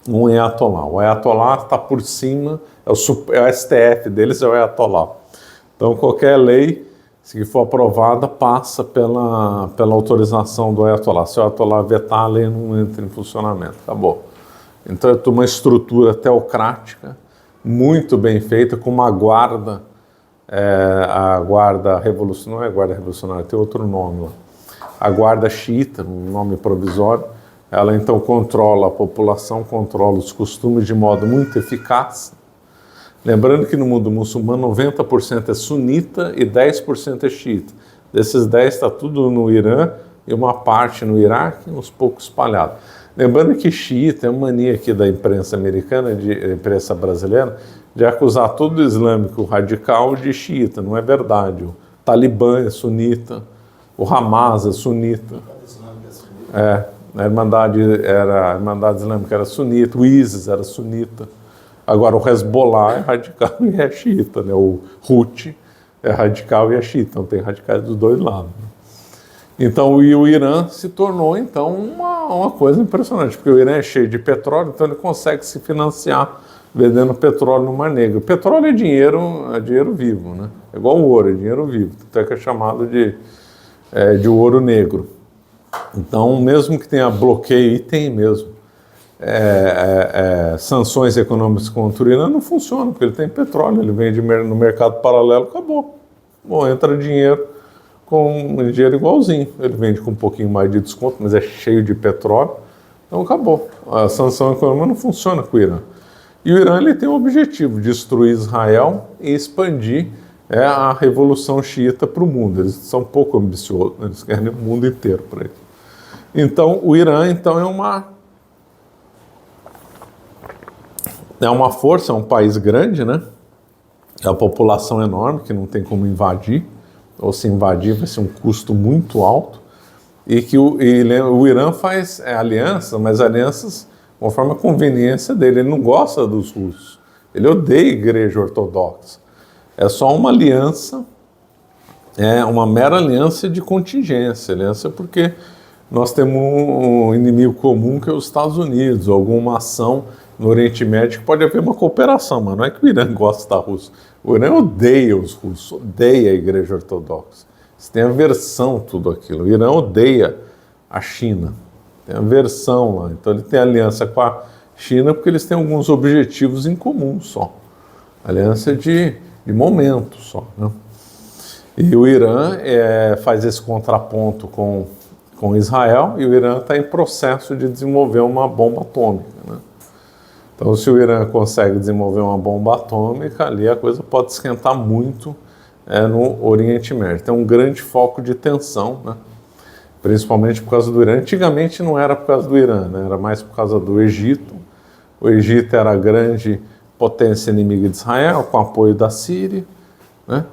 um Ayatollah. O Ayatollah está por cima, é o STF deles, é o Ayatollah. Então qualquer lei, se for aprovada, passa pela autorização do Ayatollah. Se o Ayatollah vetar, a lei não entra em funcionamento. Acabou. Então é uma estrutura teocrática, muito bem feita, com uma guarda, a guarda revolucionária, não é guarda revolucionária, tem outro nome lá. A guarda xiita, um nome provisório, ela então controla a população, controla os costumes de modo muito eficaz. Lembrando que no mundo muçulmano 90% é sunita e 10% é xiita. Desses 10 está tudo no Irã e uma parte no Iraque e uns poucos espalhados. Lembrando que xiita é uma mania aqui da imprensa americana, da imprensa brasileira, de acusar todo islâmico radical de xiita. Não é verdade. O Talibã é sunita, o Hamas é sunita. A Irmandade Islâmica era sunita, o ISIS era sunita. Agora o Hezbollah é radical e é xiita, né? O Houthi é radical e é xiita, então tem radicais dos dois lados. Então o Irã se tornou então uma coisa impressionante, porque o Irã é cheio de petróleo, então ele consegue se financiar vendendo petróleo no Mar Negro. Petróleo é dinheiro vivo, né? É igual o ouro, é dinheiro vivo, então é que é chamado de ouro negro. Então, mesmo que tenha bloqueio, e tem mesmo, sanções econômicas contra o Irã, não funciona, porque ele tem petróleo, ele vende no mercado paralelo, acabou. Bom, entra dinheiro com dinheiro igualzinho, ele vende com um pouquinho mais de desconto, mas é cheio de petróleo, então acabou. A sanção econômica não funciona com o Irã. E o Irã ele tem o objetivo de destruir Israel e expandir a revolução xiita para o mundo. Eles são pouco ambiciosos, eles querem o mundo inteiro para eles. Então, o Irã então, é uma força, é um país grande, né? É a população enorme, que não tem como invadir, ou se invadir vai ser um custo muito alto, e que o Irã faz alianças, mas alianças conforme a conveniência dele. Ele não gosta dos russos, ele odeia a igreja ortodoxa. É só uma aliança, uma mera aliança de contingência, aliança porque nós temos um inimigo comum que é os Estados Unidos, alguma ação no Oriente Médio que pode haver uma cooperação, mas não é que o Irã gosta da Rússia. O Irã odeia os russos, odeia a igreja ortodoxa. Você tem aversão a tudo aquilo. O Irã odeia a China, tem aversão lá. Então ele tem aliança com a China porque eles têm alguns objetivos em comum só. Aliança de momento só, né? E o Irã faz esse contraponto com Israel, e o Irã está em processo de desenvolver uma bomba atômica, né? Então, se o Irã consegue desenvolver uma bomba atômica, ali a coisa pode esquentar muito no Oriente Médio. Tem um grande foco de tensão, né? Principalmente por causa do Irã. Antigamente não era por causa do Irã, né? Era mais por causa do Egito. O Egito era a grande potência inimiga de Israel, com apoio da Síria, né?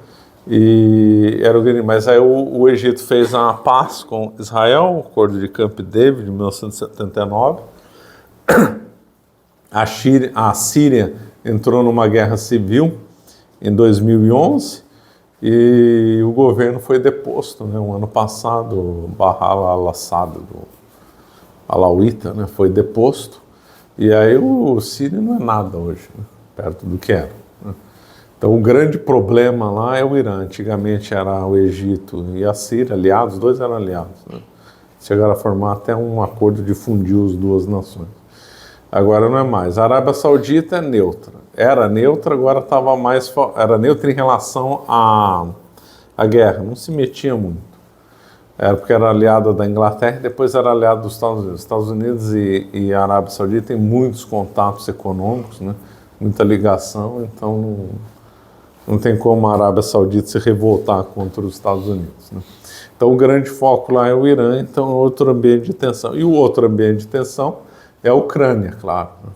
E era mas aí o Egito fez uma paz com Israel, o acordo de Camp David, de 1979. A Síria entrou numa guerra civil em 2011 e o governo foi deposto, né? Um ano passado, Bashar al-Assad, do alauíta, né? Foi deposto. E aí o Síria não é nada hoje, né? Perto do que era. Então o grande problema lá é o Irã. Antigamente era o Egito e a Síria, aliados, os dois eram aliados, né? Chegaram a formar até um acordo de fundir as duas nações. Agora não é mais. A Arábia Saudita é neutra. Era neutra, agora estava mais... Era neutra em relação à guerra, não se metia muito. Era porque era aliada da Inglaterra e depois era aliada dos Estados Unidos. Os Estados Unidos e a Arábia Saudita têm muitos contatos econômicos, né? Muita ligação, então não tem como a Arábia Saudita se revoltar contra os Estados Unidos, né? Então o grande foco lá é o Irã, então é outro ambiente de tensão. E o outro ambiente de tensão é a Ucrânia, claro, né?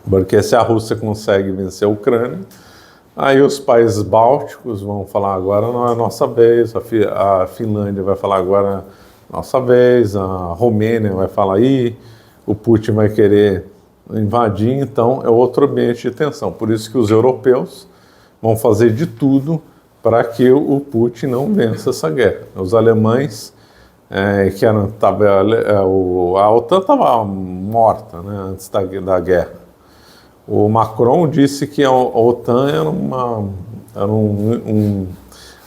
Porque se a Rússia consegue vencer a Ucrânia, aí os países bálticos vão falar agora não é a nossa vez, a Finlândia vai falar agora é a nossa vez, a Romênia vai falar aí, o Putin vai querer invadir, então é outro ambiente de tensão. Por isso que os europeus vão fazer de tudo para que o Putin não vença essa guerra. Os alemães, a OTAN estava morta, né, antes da guerra. O Macron disse que a OTAN era um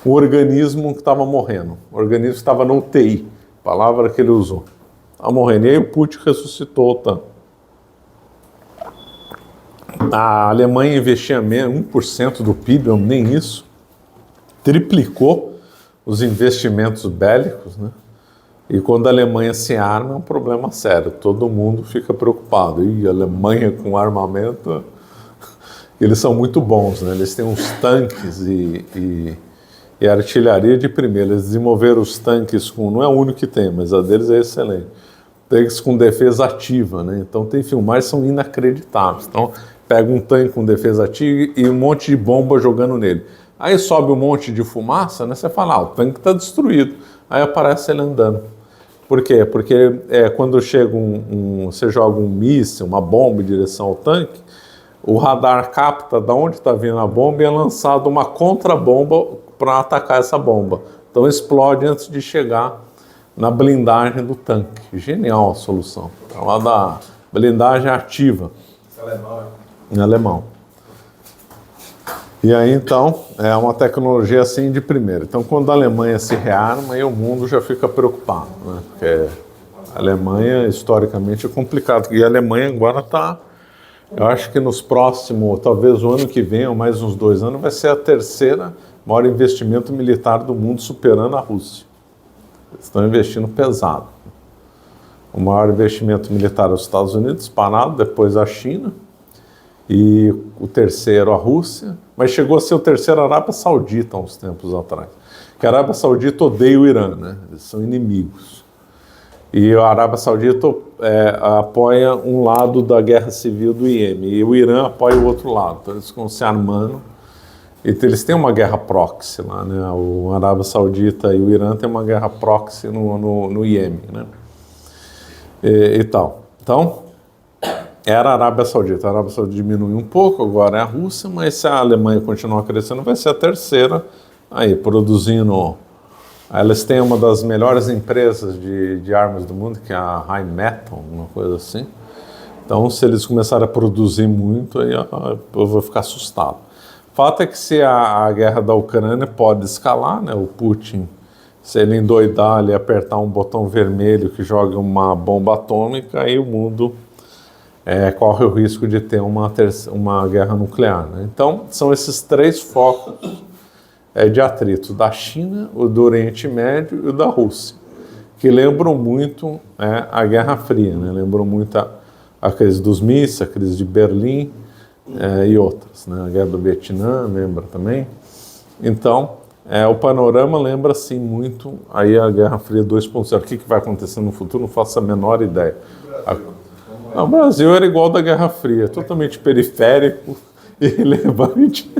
organismo que estava morrendo, um organismo que estava no UTI, palavra que ele usou. Estava morrendo. E aí o Putin ressuscitou a OTAN. A Alemanha investia menos 1% do PIB, nem isso, triplicou os investimentos bélicos, né? E quando a Alemanha se arma é um problema sério, todo mundo fica preocupado. E a Alemanha com armamento, eles são muito bons, né? Eles têm uns tanques e artilharia de primeira. Eles desenvolveram os tanques não é o único que tem, mas a deles é excelente. Tanques com defesa ativa, né? Então tem filmagens que são inacreditáveis. Então pega um tanque com defesa ativa e um monte de bomba jogando nele. Aí sobe um monte de fumaça, né? Você fala, o tanque está destruído. Aí aparece ele andando. Por quê? Porque quando chega você joga um míssil, uma bomba em direção ao tanque, o radar capta de onde está vindo a bomba e é lançado uma contrabomba para atacar essa bomba. Então explode antes de chegar na blindagem do tanque. Genial a solução. É uma da blindagem ativa. Isso é alemão, Em alemão. E aí, então, é uma tecnologia assim de primeira. Então, quando a Alemanha se rearma, aí o mundo já fica preocupado, né? Porque a Alemanha, historicamente, é complicado. E a Alemanha agora está, eu acho que nos próximos, talvez o ano que vem, ou mais uns 2 anos, vai ser a terceira maior investimento militar do mundo, superando a Rússia. Eles estão investindo pesado. O maior investimento militar é os Estados Unidos, disparado, depois a China, e o terceiro a Rússia, mas chegou a ser o terceiro a Arábia Saudita há uns tempos atrás. Porque a Arábia Saudita odeia o Irã, né? Eles são inimigos. E a Arábia Saudita apoia um lado da guerra civil do Iêmen, e o Irã apoia o outro lado. Então eles ficam se armando. E eles têm uma guerra proxy lá, né? A Arábia Saudita e o Irã têm uma guerra proxy no Iêmen, né? E tal. Então, era a Arábia Saudita. A Arábia Saudita diminuiu um pouco, agora é a Rússia, mas se a Alemanha continuar crescendo, vai ser a terceira aí, produzindo. Eles têm uma das melhores empresas de armas do mundo, que é a Rheinmetall, uma coisa assim. Então, se eles começarem a produzir muito, aí eu vou ficar assustado. O fato é que se a guerra da Ucrânia pode escalar, né, o Putin, se ele endoidar, ele apertar um botão vermelho que joga uma bomba atômica, aí o mundo corre o risco de ter uma guerra nuclear, né? Então, são esses 3 focos de atrito, da China, o do Oriente Médio e o da Rússia, que lembram muito a Guerra Fria, né? Lembram muito a crise dos mísseis, a crise de Berlim e outras, né? A Guerra do Vietnã lembra também. Então, o panorama lembra assim muito aí a Guerra Fria 2.0. O que vai acontecer no futuro, não faço a menor ideia. O Brasil era igual da Guerra Fria, totalmente periférico, irrelevante.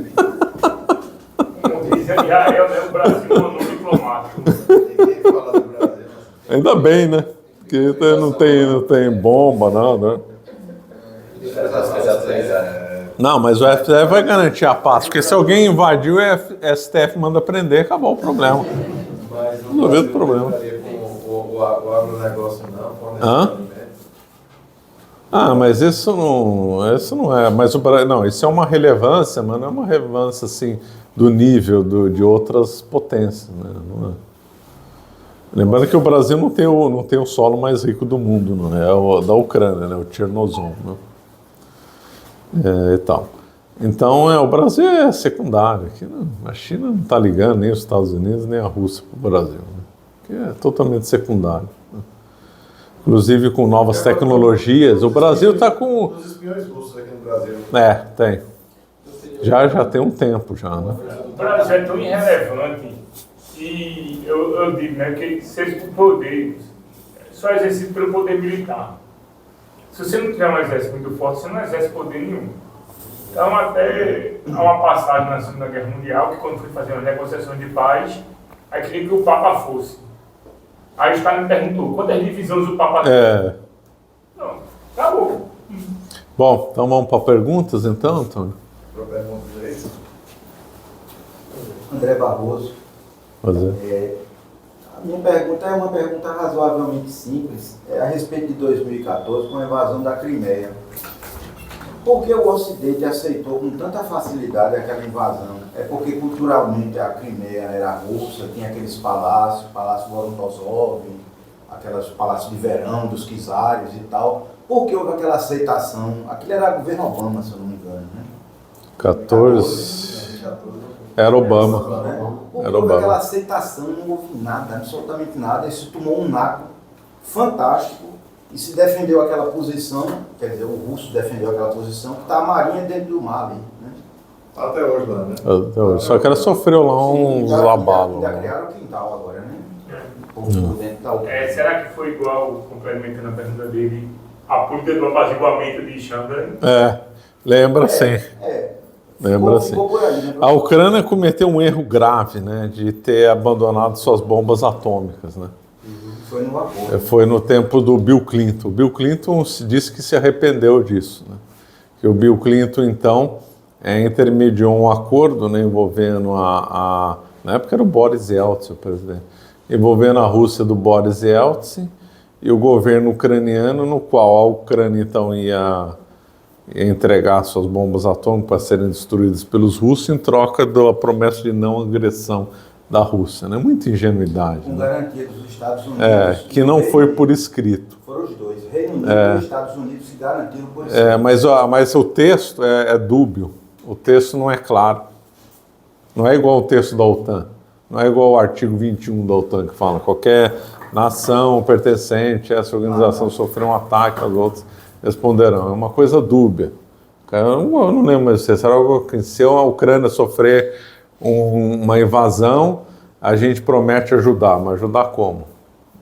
Como diz, Israel, né? O Brasil é um nome diplomático. Ninguém fala do Brasil. Ainda bem, né? Porque não tem bomba, nada. Não, mas o STF vai garantir a paz, porque se alguém invadiu, o STF manda prender, acabou o problema. Mas Não vejo problema. Com o agronegócio não, Hã? Ah, mas isso não é. Mas não, isso é uma relevância, mas não é uma relevância assim do nível de outras potências, né? Não é. Lembrando que o Brasil não tem o solo mais rico do mundo, não é? É o da Ucrânia, né? O Chernozem, né? E tal. Então, o Brasil é secundário. Aqui, a China não está ligando nem os Estados Unidos nem a Rússia para o Brasil, né? Que é totalmente secundário. Né? Inclusive com novas tecnologias. O Brasil está com... Os espiões russos aqui no Brasil. Tem. Já tem um tempo já, né? O Brasil é tão irrelevante que eu digo, né, que seja o poder, só exercido pelo poder militar. Se você não tiver um exército muito forte, você não exerce poder nenhum. Então, até há uma passagem na Segunda Guerra Mundial, que quando fui fazer uma negociação de paz, aí queria que o Papa fosse. Aí os caras me perguntou, quantas divisões o Papa tem? Não, acabou. Bom, então vamos para perguntas então, Antônio? André Barroso. A minha pergunta é uma pergunta razoavelmente simples, a respeito de 2014, com a invasão da Crimeia. Por que o Ocidente aceitou com tanta facilidade aquela invasão? É porque culturalmente a Crimeia era russa, tinha aqueles palácios, Palácio Morozov, aqueles palácios de verão dos czares e tal. Por que houve aquela aceitação? Aquilo era governo Obama, se eu não me engano, né? 14... Era Obama. Porque houve aquela aceitação, não houve nada, absolutamente nada. Isso tomou um naco fantástico e se defendeu aquela posição, quer dizer, o russo defendeu aquela posição, que está a marinha dentro do mar ali, né? Até hoje lá, né? Até hoje. Só que ela sofreu lá uns abalos. Ainda criaram o quintal agora, né? Por dentro da Será que foi igual, complementando a pergunta dele, a política do apaziguamento de Chamberlain? Lembra sim. Lembra sim. Né? A Ucrânia cometeu um erro grave, né, de ter abandonado suas bombas atômicas, né? Foi no acordo. Foi no tempo do Bill Clinton. O Bill Clinton disse que se arrependeu disso, né? Que o Bill Clinton, então, intermediou um acordo, né, envolvendo na época era o Boris Yeltsin, o presidente, envolvendo a Rússia do Boris Yeltsin e o governo ucraniano, no qual a Ucrânia, então, ia entregar suas bombas atômicas para serem destruídas pelos russos em troca da promessa de não agressão da Rússia, né? Muita ingenuidade. Com né? garantia dos Estados Unidos. Que não foi por escrito. Foram os dois. Reino Unido e Estados Unidos se garantiram por escrito. Mas o texto é dúbio. O texto não é claro. Não é igual o texto da OTAN. Não é igual o artigo 21 da OTAN que fala qualquer nação pertencente a essa organização sofrer um ataque, as outras responderão. É uma coisa dúbia. Eu não lembro mais se será que se a Ucrânia sofrer uma invasão, a gente promete ajudar, mas ajudar como?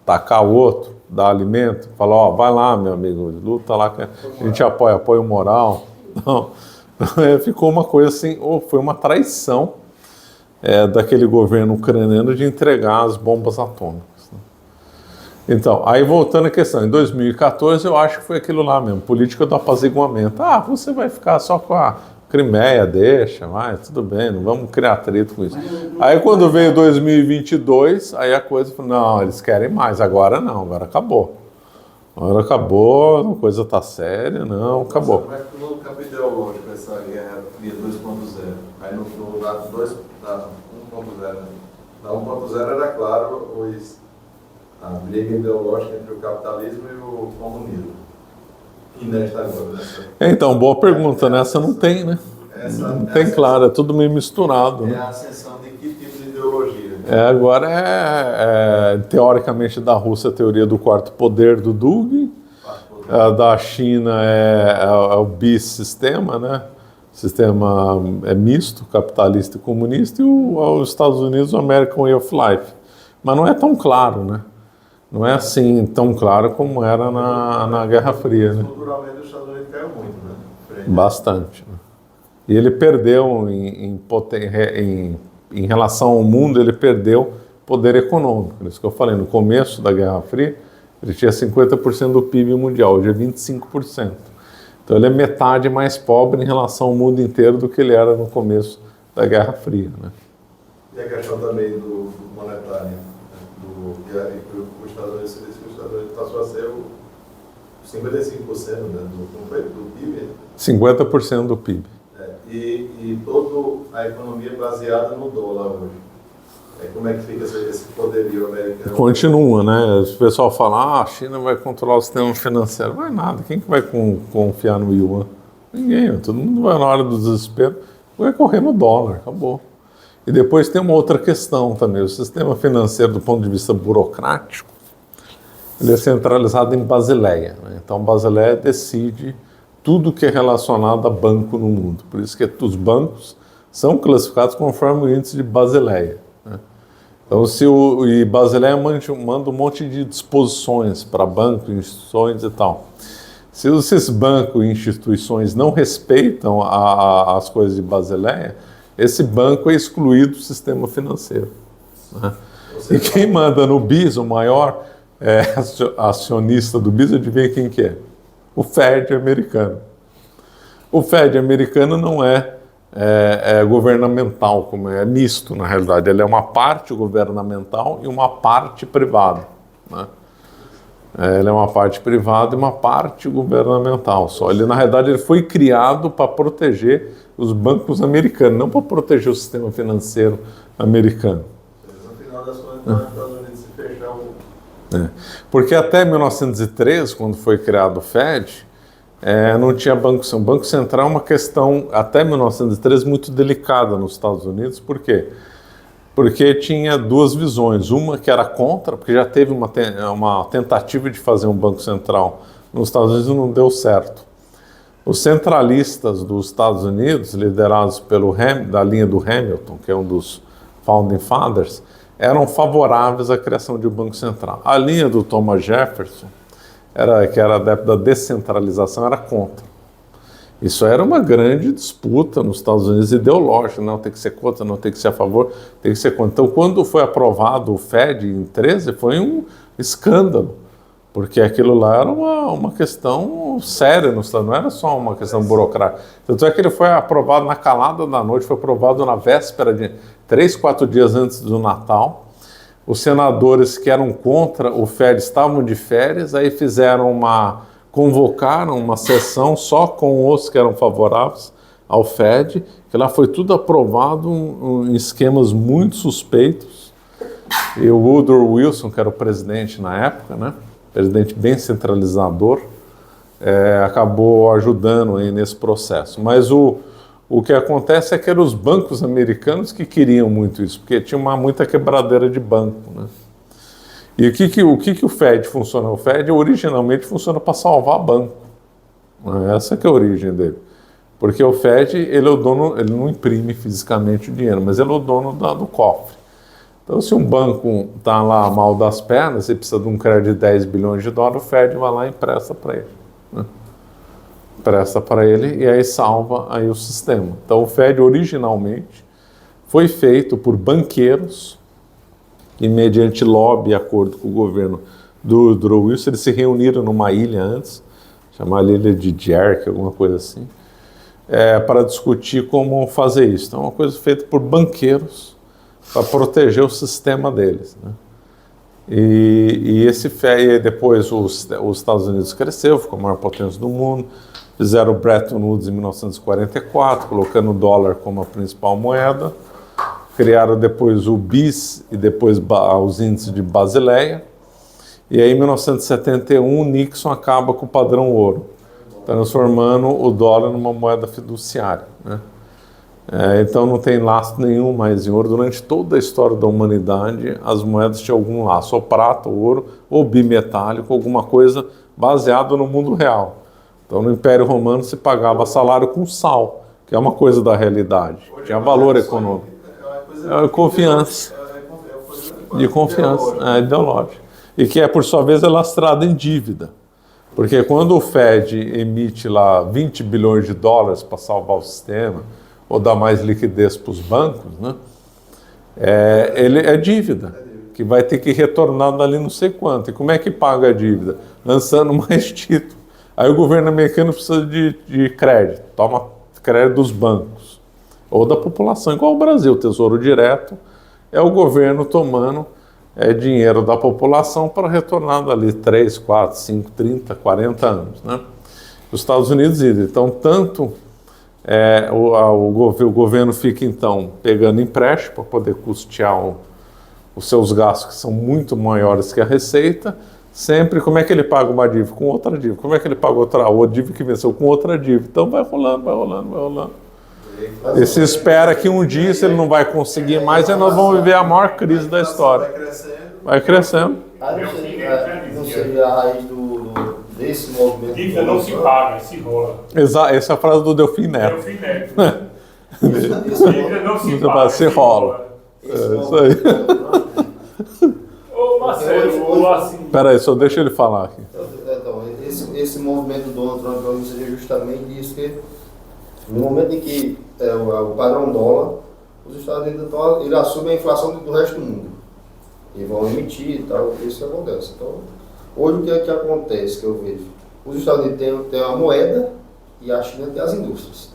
Tacar o outro, dar alimento, falar, vai lá, meu amigo, luta lá, que a gente apoio moral. Não. Ficou uma coisa assim, foi uma traição daquele governo ucraniano de entregar as bombas atômicas. Então, aí voltando à questão, em 2014 eu acho que foi aquilo lá mesmo, política do apaziguamento. Você vai ficar só com a Crimeia, deixa, vai, tudo bem, não vamos criar atrito com isso. Aí quando veio 2022, aí a coisa falou, não, eles querem mais, agora não, agora acabou. Agora acabou, a coisa tá séria, não, acabou. Como é que no campo ideológico essa guerra fria 2.0? Aí no lado 2, da 1.0, da 1.0 era claro a briga ideológica entre o capitalismo e o comunismo. E nesta agora, né? Então, boa pergunta, nessa não tem, né? Não tem claro, é tudo meio misturado. É a ascensão de que tipo de ideologia? Agora teoricamente da Rússia a teoria do quarto poder do Dugin, da China é o bissistema, né? Sistema misto, capitalista e comunista, e os Estados Unidos o American Way of Life. Mas não é tão claro, né? Não é assim tão claro como era na Guerra Fria, né? Culturalmente os Estados Unidos caiu muito, né? Bastante. Né? E ele perdeu em em relação ao mundo, ele perdeu poder econômico. Isso que eu falei, no começo da Guerra Fria, ele tinha 50% do PIB mundial, hoje é 25%. Então ele é metade mais pobre em relação ao mundo inteiro do que ele era no começo da Guerra Fria, né? E a questão também do monetário, né? Os Estados Unidos passou a ser 55%, né, do PIB. 50% do PIB. E toda a economia é baseada no dólar hoje. Como é que fica esse poderio americano? Continua, né? O pessoal fala, a China vai controlar o sistema financeiro. Não vai nada. Quem que vai confiar no yuan? Ninguém. Todo mundo vai na hora do desespero, vai correr no dólar, acabou. E depois tem uma outra questão também. O sistema financeiro, do ponto de vista burocrático, ele é centralizado em Basileia, né? Então, Basileia decide tudo que é relacionado a banco no mundo. Por isso que os bancos são classificados conforme o índice de Basileia, né? Então, e Basileia manda um monte de disposições para bancos, instituições e tal. Se esses bancos e instituições não respeitam as coisas de Basileia, esse banco é excluído do sistema financeiro, né? E quem manda no BIS, o maior acionista do BIS, adivinha quem que é? O Fed americano. O Fed americano não é governamental, como é misto, na realidade. Ele é uma parte governamental e uma parte privada, né? Ele é uma parte privada e uma parte governamental só. Ele, na realidade, ele foi criado para proteger os bancos americanos, não para proteger o sistema financeiro americano. No final das contas, os Estados Unidos se fecham. Porque até 1903, quando foi criado o Fed, não tinha Banco Central. O Banco Central é uma questão, até 1903, muito delicada nos Estados Unidos. Por quê? Porque tinha duas visões. Uma que era contra, porque já teve uma tentativa de fazer um Banco Central nos Estados Unidos e não deu certo. Os centralistas dos Estados Unidos, liderados da linha do Hamilton, que é um dos Founding Fathers, eram favoráveis à criação de um Banco Central. A linha do Thomas Jefferson, que era adepto da descentralização, era contra. Isso era uma grande disputa nos Estados Unidos ideológica, não tem que ser contra, não tem que ser a favor, tem que ser contra. Então, quando foi aprovado o Fed em 13, foi um escândalo, porque aquilo lá era uma questão séria, não era só uma questão burocrática. Tanto é que ele foi aprovado na calada da noite, foi aprovado na véspera de 3, 4 dias antes do Natal. Os senadores que eram contra o Fed estavam de férias, aí convocaram uma sessão só com os que eram favoráveis ao Fed, que lá foi tudo aprovado em esquemas muito suspeitos. E o Woodrow Wilson, que era o presidente na época, né, presidente bem centralizador, acabou ajudando aí nesse processo. Mas o que acontece é que eram os bancos americanos que queriam muito isso, porque tinha muita quebradeira de banco, né? E o que o Fed funciona? O Fed originalmente funciona para salvar banco. Essa que é a origem dele. Porque o Fed, ele é o dono, ele não imprime fisicamente o dinheiro, mas ele é o dono do cofre. Então, se um banco está lá mal das pernas e precisa de um crédito de 10 bilhões de dólares, o Fed vai lá e empresta para ele, né? Empresta para ele e aí salva aí o sistema. Então, o Fed originalmente foi feito por banqueiros e, mediante lobby e acordo com o governo do Woodrow Wilson, eles se reuniram numa ilha antes, chamada Ilha de Jerk, alguma coisa assim, para discutir como fazer isso. Então, é uma coisa feita por banqueiros para proteger o sistema deles, né? E esse FED, depois os Estados Unidos cresceu, ficou a maior potência do mundo, fizeram o Bretton Woods em 1944, colocando o dólar como a principal moeda, criaram depois o BIS e depois os índices de Basileia, e aí em 1971 Nixon acaba com o padrão ouro, transformando o dólar numa moeda fiduciária, né? Então não tem laço nenhum mais em ouro. Durante toda a história da humanidade, as moedas tinham algum laço, ou prata, ou ouro, ou bimetálico, alguma coisa baseada no mundo real. Então no Império Romano se pagava salário com sal, que é uma coisa da realidade, tinha valor econômico. É confiança, de confiança, ideológica. E que por sua vez é lastrado em dívida. Porque quando o Fed emite lá 20 bilhões de dólares para salvar o sistema, ou dar mais liquidez para os bancos, né? Ele é dívida, que vai ter que retornar dali não sei quanto. E como é que paga a dívida? Lançando mais título. Aí o governo americano precisa de crédito, toma crédito dos bancos ou da população, igual o Brasil, Tesouro Direto, é o governo tomando dinheiro da população para retornar dali 3, 4, 5, 30, 40 anos, né? Os Estados Unidos, então, tanto o governo fica, então, pegando empréstimo para poder custear os seus gastos, que são muito maiores que a receita. Sempre, como é que ele paga uma dívida? Com outra dívida. Como é que ele paga outra dívida que venceu? Com outra dívida. Então vai rolando, vai rolando, vai rolando. E se espera que um dia, se ele não vai conseguir mais, aí nós vamos viver a maior crise da história. Vai crescendo. Não seria a raiz desse movimento? Dívida não se paga, se rola. Essa é a frase do Delfim Neto. Delfim Neto. Dívida não se paga, Se rola. Isso aí. Ô Marcelo, assim... Peraí, só deixa ele falar aqui. Então, esse movimento do Donald Trump seria justamente isso, que no momento em que o padrão dólar, os Estados Unidos ele assume a inflação do resto do mundo. E vão emitir e tal, isso que acontece. Então, hoje o que é que acontece, que eu vejo? Os Estados Unidos têm a moeda e a China tem as indústrias.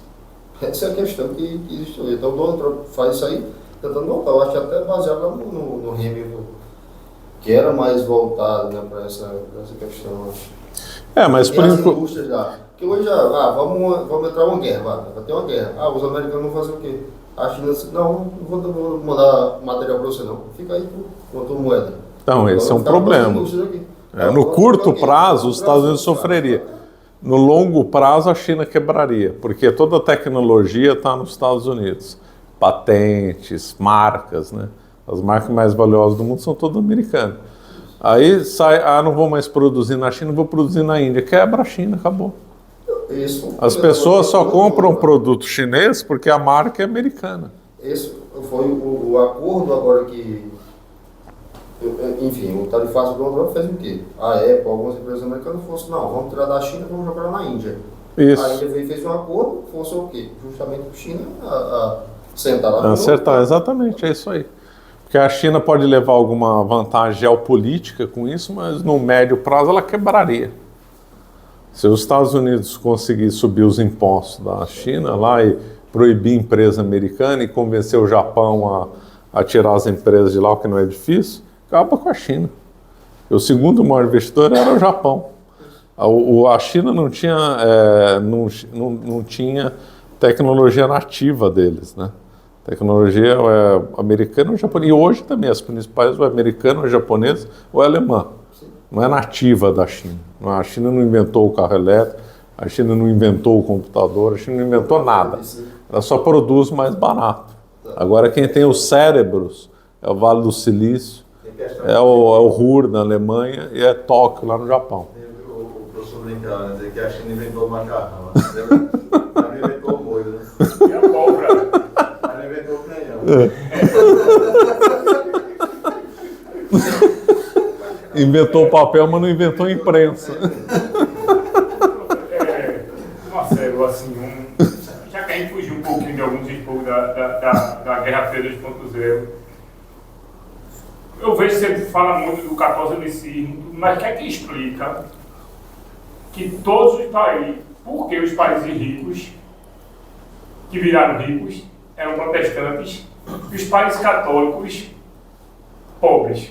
Essa é a questão que existe hoje. Então o Donald Trump faz isso aí, tentando voltar. Eu acho que até baseado no Hamilton, que era mais voltado, né, para essa questão. Mas por as indústrias já. Porque hoje já, vamos entrar uma guerra, vai ter uma guerra. Os americanos vão fazer o quê? A China disse, não vou mandar material para você não. Fica aí com a tua moeda. Então, esse é um problema. No curto prazo, os Estados Unidos sofreria. No longo prazo, a China quebraria, porque toda a tecnologia está nos Estados Unidos. Patentes, marcas, né? As marcas mais valiosas do mundo são todas americanas. Aí sai, não vou mais produzir na China, vou produzir na Índia. Quebra a China, acabou. As pessoas só compram produto chinês porque a marca é americana. Esse foi o acordo agora que... Enfim, o tarifaço do Donald Trump fez o quê? A Apple, algumas empresas americanas falaram assim, não, vamos tirar da China e vamos jogar na Índia. Isso. A Índia veio e fez um acordo, forçou o quê? Justamente a China a sentar lá. Acertar, exatamente, é isso aí. Porque a China pode levar alguma vantagem geopolítica com isso, mas no médio prazo ela quebraria. Se os Estados Unidos conseguir subir os impostos da China lá e proibir empresa americana e convencer o Japão a tirar as empresas de lá, o que não é difícil, acaba com a China. O segundo maior investidor era o Japão. A China não tinha tecnologia nativa deles, né? Tecnologia americana ou japonesa. E hoje também as principais, ou é americana, ou é japonesa, ou é alemã. Não é nativa da China. A China não inventou o carro elétrico, a China não inventou o computador, a China não inventou nada. Ela só produz mais barato. Agora quem tem os cérebros é o Vale do Silício, é o Ruhr na Alemanha e é Tóquio lá no Japão. O professor brincava, né? Dizer que a China inventou o macarrão. Ela não inventou o molho, né? E a pólvora? Ela não inventou o canhão. Inventou o papel, mas não inventou a imprensa. Marcelo, assim, já que a gente fugiu um pouquinho de alguns expor da Guerra Fria 2.0, eu vejo que você fala muito do catolicismo, mas o que é que explica que todos os países, porque os países ricos, que viraram ricos, eram protestantes, e os países católicos, pobres?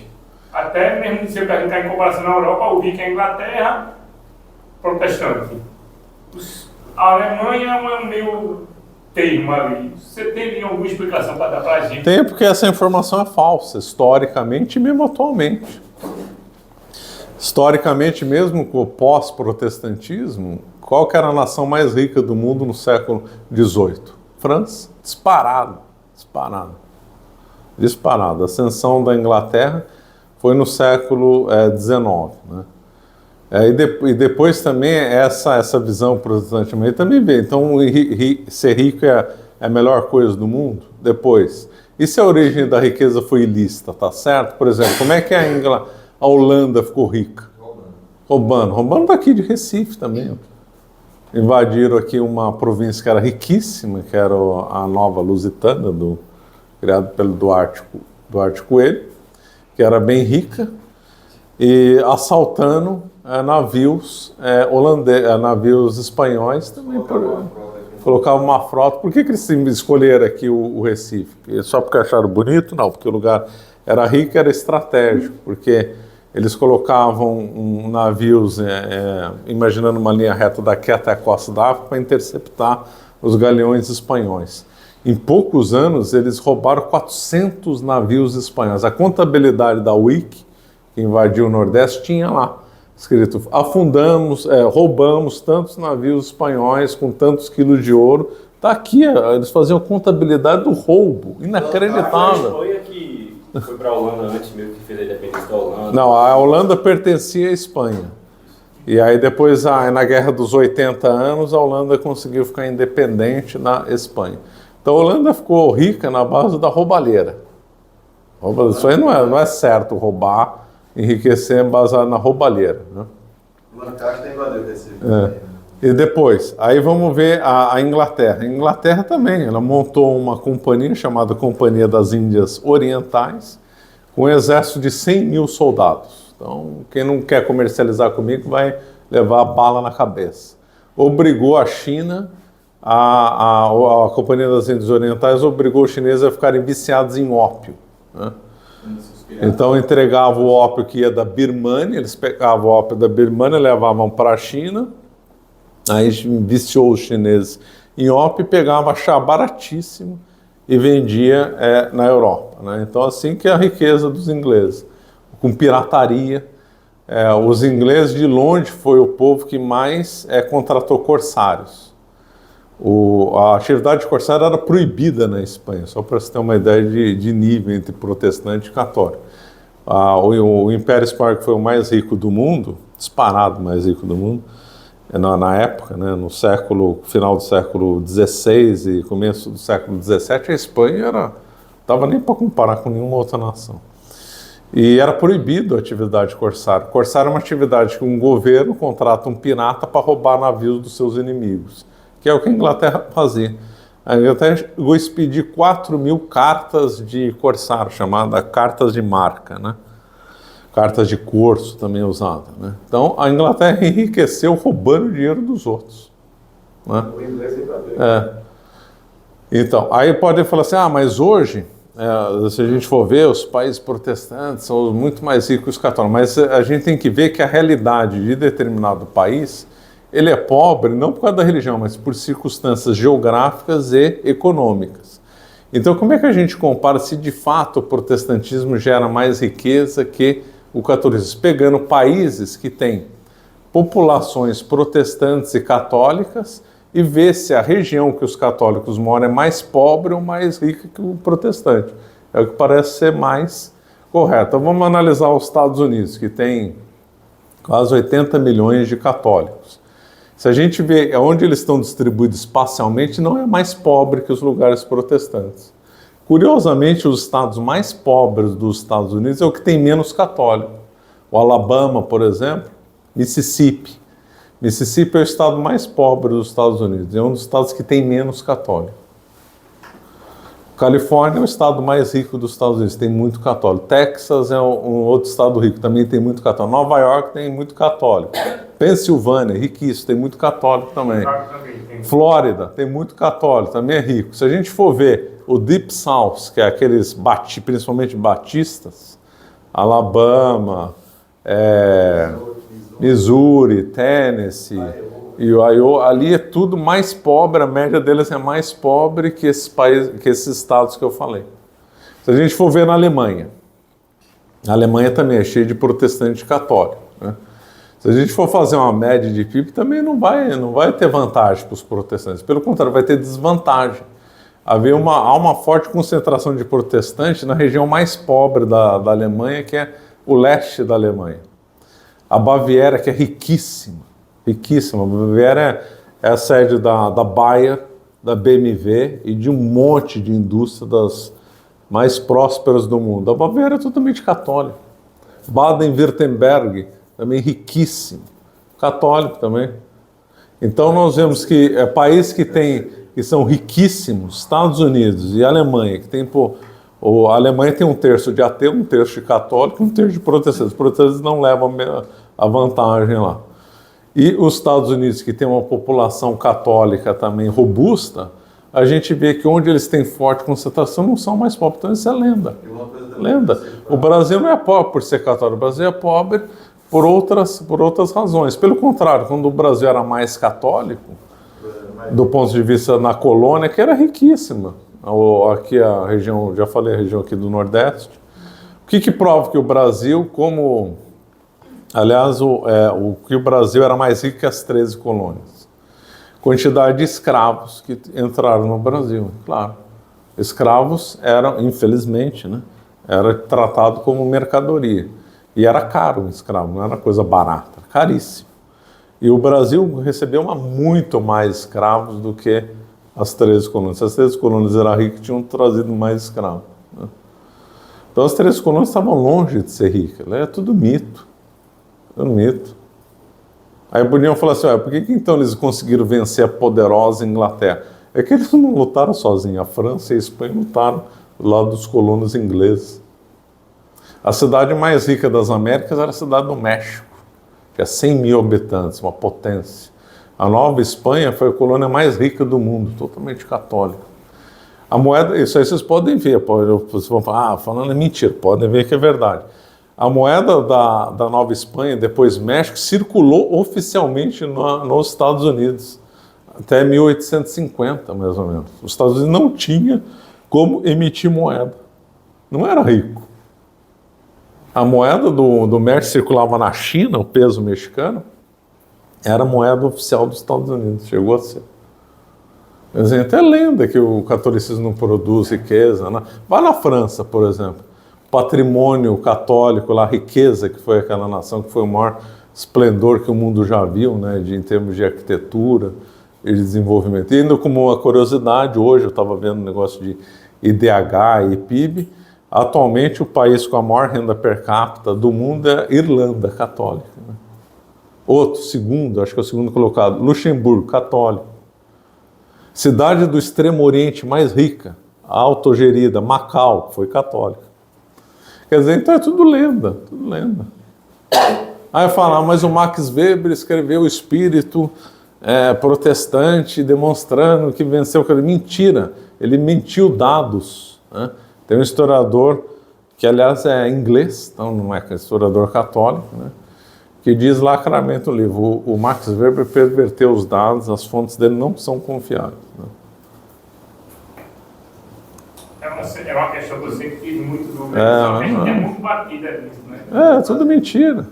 Até mesmo se você perguntar em comparação na Europa, o rico é a Inglaterra, protestante. A Alemanha é um meio termo ali. Você tem alguma explicação para dar para a gente? Tem, porque essa informação é falsa, historicamente e mesmo atualmente. Historicamente, mesmo com o pós-protestantismo, qual que era a nação mais rica do mundo no século XVIII? França, disparado. A ascensão da Inglaterra foi no século XIX, né? E depois também essa visão protestante também veio. Então, ser rico é a melhor coisa do mundo? Depois. E se a origem da riqueza foi ilícita, tá certo? Por exemplo, como é que a Holanda ficou rica? Roubando daqui de Recife também. Invadiram aqui uma província que era riquíssima, que era a Nova Lusitânia, criado pelo Duarte Coelho, que era bem rica, e assaltando navios espanhóis também. Colocava uma frota. Por que eles escolheram aqui o Recife? Só porque acharam bonito? Não, porque o lugar era rico, era estratégico, porque eles colocavam navios, imaginando uma linha reta daqui até a costa da África, para interceptar os galeões espanhóis. Em poucos anos, eles roubaram 400 navios espanhóis. A contabilidade da WIC, que invadiu o Nordeste, tinha lá escrito: roubamos tantos navios espanhóis com tantos quilos de ouro. Está aqui, eles faziam a contabilidade do roubo, inacreditável. Foi a que foi para a Holanda antes mesmo, que fez a independência da Holanda. Não, a Holanda pertencia à Espanha. E aí depois, na Guerra dos 80 anos, a Holanda conseguiu ficar independente na Espanha. Então a Holanda ficou rica na base da roubalheira. Isso aí não é certo, roubar, enriquecer baseado na roubalheira, né? O Lancaster invadiu Recife. E depois, aí vamos ver a Inglaterra. A Inglaterra também, ela montou uma companhia chamada Companhia das Índias Orientais, com um exército de 100 mil soldados. Então, quem não quer comercializar comigo vai levar a bala na cabeça. Obrigou a China, a Companhia das Índias Orientais obrigou os chineses a ficarem viciados em ópio, né? Então entregava o ópio que ia da Birmânia, eles pegavam o ópio da Birmânia, levavam para a China, aí viciou os chineses em ópio, pegava chá baratíssimo e vendia na Europa, né? Então assim que é a riqueza dos ingleses, com pirataria. Os ingleses de longe foi o povo que mais contratou corsários. A atividade de corsário era proibida na Espanha, só para você ter uma ideia de nível entre protestante e católico. O Império Espanhol, que foi o mais rico do mundo, disparado mais rico do mundo, na época, né, no final do século XVI e começo do século XVII, a Espanha não estava nem para comparar com nenhuma outra nação. E era proibido a atividade corsário. Corsário é uma atividade que um governo contrata um pirata para roubar navios dos seus inimigos, que é o que a Inglaterra fazia. A Inglaterra chegou a expedir 4.000 cartas de corsário, chamadas cartas de marca, né? Cartas de corso também usada, né? Então a Inglaterra enriqueceu roubando o dinheiro dos outros, né? O inglês invadiu. Então, aí pode falar assim, mas hoje, se a gente for ver, os países protestantes são muito mais ricos que os católicos, mas a gente tem que ver que a realidade de determinado país, ele é pobre não por causa da religião, mas por circunstâncias geográficas e econômicas. Então, como é que a gente compara se de fato o protestantismo gera mais riqueza que o catolicismo? Pegando países que têm populações protestantes e católicas e ver se a região que os católicos moram é mais pobre ou mais rica que o protestante. É o que parece ser mais correto. Então, vamos analisar os Estados Unidos, que tem quase 80 milhões de católicos. Se a gente vê onde eles estão distribuídos espacialmente, não é mais pobre que os lugares protestantes. Curiosamente, os estados mais pobres dos Estados Unidos é o que tem menos católico. O Alabama, por exemplo, Mississippi. Mississippi é o estado mais pobre dos Estados Unidos, é um dos estados que tem menos católico. Califórnia é o estado mais rico dos Estados Unidos, tem muito católico. Texas é um outro estado rico, também tem muito católico. Nova York tem muito católico. Pensilvânia, riquíssimo, tem muito católico também. Flórida tem muito católico, também é rico. Se a gente for ver o Deep South, que é aqueles principalmente batistas, Alabama, Missouri, Tennessee e o Iowa, ali é tudo mais pobre, a média deles é mais pobre que esses estados que eu falei. Se a gente for ver na Alemanha, a Alemanha também é cheia de protestante católico, né? Se a gente for fazer uma média de PIB, também não vai ter vantagem para os protestantes, pelo contrário, vai ter desvantagem. Há uma forte concentração de protestantes na região mais pobre da Alemanha, que é o leste da Alemanha. A Baviera, que é riquíssima. A Baviera é a sede da Bayer, da BMW e de um monte de indústrias das mais prósperas do mundo. A Baviera é totalmente católica. Baden-Württemberg, também riquíssimo, católico também. Então nós vemos que país que tem que são riquíssimos, Estados Unidos e Alemanha, que tem, a Alemanha tem um terço de ateu, um terço de católico, um terço de protestantes. Os protestantes não levam a vantagem lá. E os Estados Unidos, que tem uma população católica também robusta, a gente vê que onde eles têm forte concentração não são mais pobres, então isso é lenda. Lenda. O Brasil não é pobre por ser católico, o Brasil é pobre por outras razões. Pelo contrário, quando o Brasil era mais católico, do ponto de vista na colônia, que era riquíssima, aqui a região, já falei, a região aqui do Nordeste, o que prova que o Brasil, aliás, que o Brasil era mais rico que as 13 colônias? Quantidade de escravos que entraram no Brasil, claro. Escravos eram, infelizmente, né, era tratado como mercadoria. E era caro um escravo, não era coisa barata, caríssimo. E o Brasil recebeu muito mais escravos do que as 13 colônias. Se as 13 colônias eram ricas, tinham trazido mais escravos, né? Então as 13 colônias estavam longe de ser ricas. É tudo mito. Tudo mito. Aí podiam falar assim, por que então eles conseguiram vencer a poderosa Inglaterra? É que eles não lutaram sozinhos. A França e a Espanha lutaram do lado dos colonos ingleses. A cidade mais rica das Américas era a cidade do México, que é 100 mil habitantes, uma potência. A Nova Espanha foi a colônia mais rica do mundo, totalmente católica. A moeda, isso aí vocês podem ver, vocês vão falar, falando é mentira, podem ver que é verdade. A moeda da Nova Espanha, depois México, circulou oficialmente nos Estados Unidos, até 1850, mais ou menos. Os Estados Unidos não tinha como emitir moeda, não era rico. A moeda do México circulava na China, o peso mexicano, era a moeda oficial dos Estados Unidos, chegou a ser. É lenda que o catolicismo não produz riqueza, né? Vai na França, por exemplo, patrimônio católico, lá, a riqueza que foi aquela nação, que foi o maior esplendor que o mundo já viu, né, em termos de arquitetura e de desenvolvimento. E ainda como uma curiosidade, hoje eu estava vendo um negócio de IDH e PIB, atualmente o país com a maior renda per capita do mundo é a Irlanda, católica, né? Outro, segundo, acho que é o segundo colocado, Luxemburgo, católico. Cidade do Extremo Oriente mais rica, autogerida, Macau, foi católica. Quer dizer, então é tudo lenda, tudo lenda. Aí eu falo, mas o Max Weber escreveu o espírito protestante, demonstrando que venceu. Mentira, ele mentiu dados, né? Tem um historiador, que aliás é inglês, então não é historiador católico, né, que diz lacramente no livro, o Max Weber perverteu os dados, as fontes dele não são confiáveis, né? É uma questão que eu sei que fiz muito dúvida, a gente é muito batida nisso, né? É tudo mentira.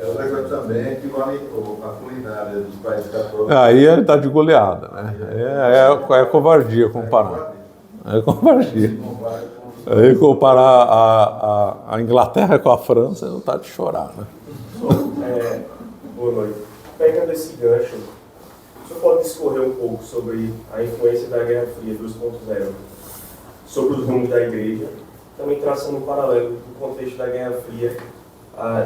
Outra coisa também é que vale a culinária dos países católicos. Aí está de goleada, né? É covardia comparar. É covardia. Aí comparar a Inglaterra com a França, não está de chorar, né? Boa noite. Pegando esse gancho, o senhor pode discorrer um pouco sobre a influência da Guerra Fria 2.0 sobre os rumos da Igreja, também traçando um paralelo do contexto da Guerra Fria,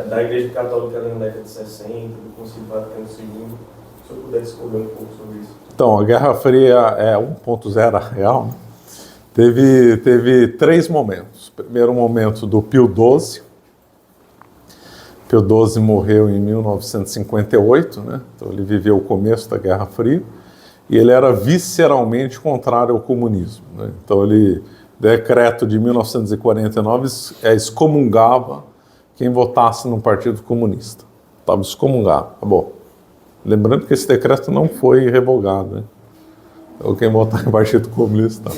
da Igreja Católica na década de 60, do Concílio Vaticano II. Se o senhor puder discorrer um pouco sobre isso. Então, a Guerra Fria é 1.0 real, né? Teve 3 momentos. Primeiro momento do Pio XII. Pio XII morreu em 1958, né? Então ele viveu o começo da Guerra Fria e ele era visceralmente contrário ao comunismo, né? Então ele, decreto de 1949, excomungava quem votasse no Partido Comunista. Estava excomungado, acabou. Lembrando que esse decreto não foi revogado, né? Então quem votar no Partido Comunista...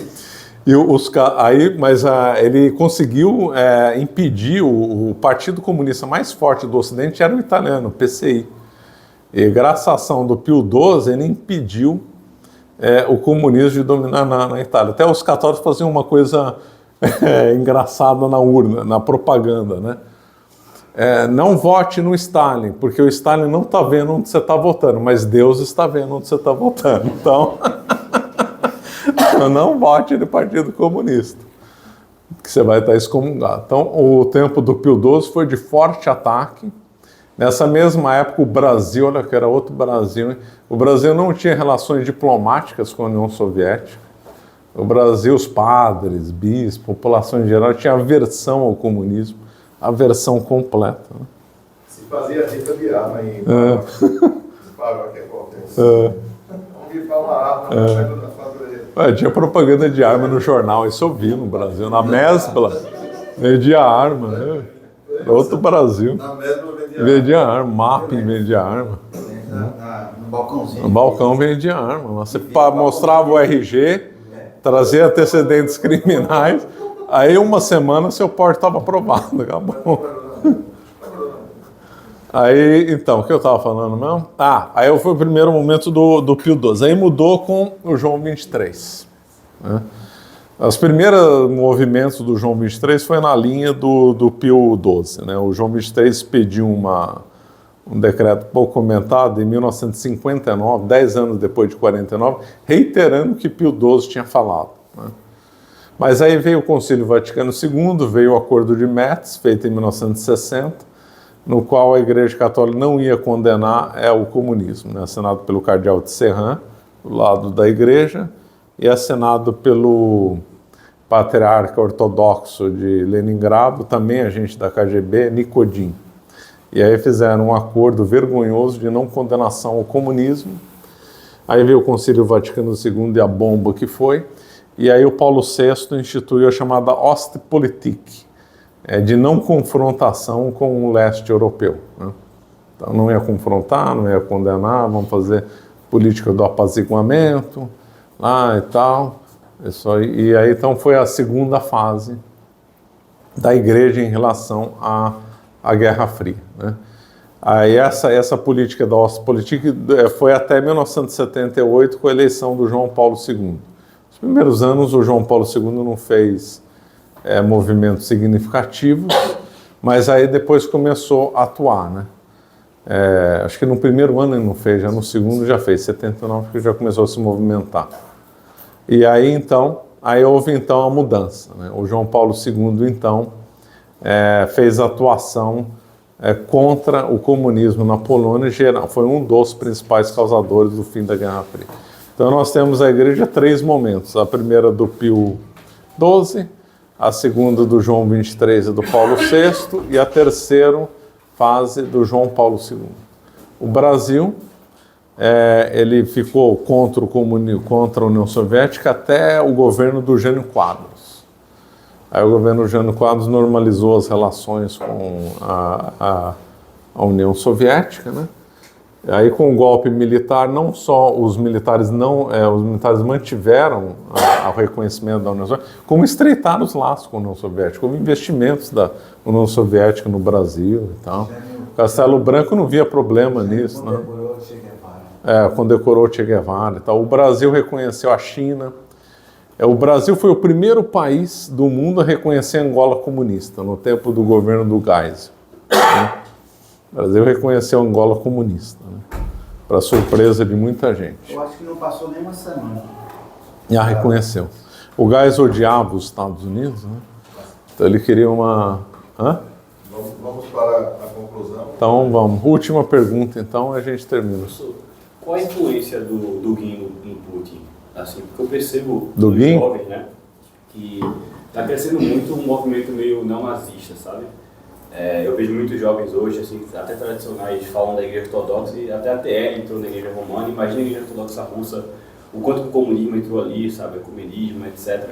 ele conseguiu impedir o Partido Comunista mais forte do Ocidente, era o italiano, o PCI. E graças à ação do Pio XII, ele impediu o comunismo de dominar na Itália. Até os católicos faziam uma coisa engraçada na urna, na propaganda, né? Não vote no Stalin, porque o Stalin não está vendo onde você está votando, mas Deus está vendo onde você está votando. Então... não vote no Partido Comunista, que você vai estar excomungado. Então, o tempo do Pio XII foi de forte ataque, Nessa mesma época, o Brasil, olha que era outro Brasil, hein? O Brasil não tinha relações diplomáticas com a União Soviética. O Brasil, os padres, bispos, população em geral, tinha aversão ao comunismo, aversão completa. Né? Se fazia rifa de arma em parou aqui é qualquer. Vamos rifar uma arma na frente da fazenda. Tinha propaganda de arma no jornal, isso eu vi no Brasil. Na Mesbla, vendia arma. Né? Outro Brasil. Na Mesbla vendia arma, Mapping vendia arma. No balcãozinho. No balcão vendia arma. Você mostrava o RG, trazia antecedentes criminais, aí uma semana seu porte estava aprovado, acabou. Aí, então, o que eu estava falando mesmo? Aí foi o primeiro momento do Pio XII. Aí mudou com o João XXIII. Né? Os primeiros movimentos do João XXIII foi na linha do Pio XII. Né? O João XXIII pediu um decreto pouco comentado em 1959, 10 anos depois de 49, reiterando o que Pio XII tinha falado. Né? Mas aí veio o Concílio Vaticano II, veio o Acordo de Metz, feito em 1960, no qual a Igreja Católica não ia condenar o comunismo, né? Assinado pelo cardeal de Serran, do lado da Igreja, e assinado pelo patriarca ortodoxo de Leningrado, também agente da KGB, Nikodin. E aí fizeram um acordo vergonhoso de não condenação ao comunismo. Aí veio o Concílio Vaticano II e a bomba que foi, e aí o Paulo VI instituiu a chamada Ostpolitik, de não confrontação com o leste europeu. Né? Então não ia confrontar, não ia condenar, vamos fazer política do apaziguamento, lá e tal. Isso aí. E aí então foi a segunda fase da Igreja em relação à Guerra Fria. Né? Aí essa política da Ostpolitik foi até 1978, com a eleição do João Paulo II. Nos primeiros anos o João Paulo II não fez movimentos significativos, mas aí depois começou a atuar, né? Acho que no primeiro ano ele não fez, já no segundo já fez, 79, porque já começou a se movimentar. E aí houve a mudança, né? O João Paulo II então fez atuação contra o comunismo na Polônia geral, foi um dos principais causadores do fim da Guerra Fria. Então nós temos a Igreja 3 momentos, a primeira do Pio XII, a segunda do João XXIII e do Paulo VI, e a terceira fase do João Paulo II. O Brasil, ele ficou contra a União Soviética até o governo do Jânio Quadros. Aí o governo do Jânio Quadros normalizou as relações com a União Soviética, né? Aí com o golpe militar, não só os militares mantiveram o reconhecimento da União Soviética, como estreitaram os laços com a União Soviética, houve investimentos da União Soviética no Brasil e tal. Castelo Branco não via problema nisso, né? Condecorou Che Guevara e tal. O Brasil reconheceu a China. O Brasil foi o primeiro país do mundo a reconhecer a Angola comunista, no tempo do governo do Geisel. Né? O Brasil reconheceu a Angola comunista, né? Para surpresa de muita gente. Eu acho que não passou nem uma semana. Já reconheceu. O Geisel odiava os Estados Unidos, né? Então ele queria uma... Vamos para a conclusão. Então vamos. Última pergunta, então, a gente termina. Qual a influência do Guin no Putin? Assim, porque eu percebo do nos Guin? jovens, né, que está crescendo muito um movimento meio não nazista, sabe? Eu vejo muitos jovens hoje, assim, até tradicionais, falam da Igreja Ortodoxa, e até a TL entrou na Igreja Romana. Imagina a Igreja Ortodoxa russa, o quanto o comunismo entrou ali, sabe, o ecumenismo, etc.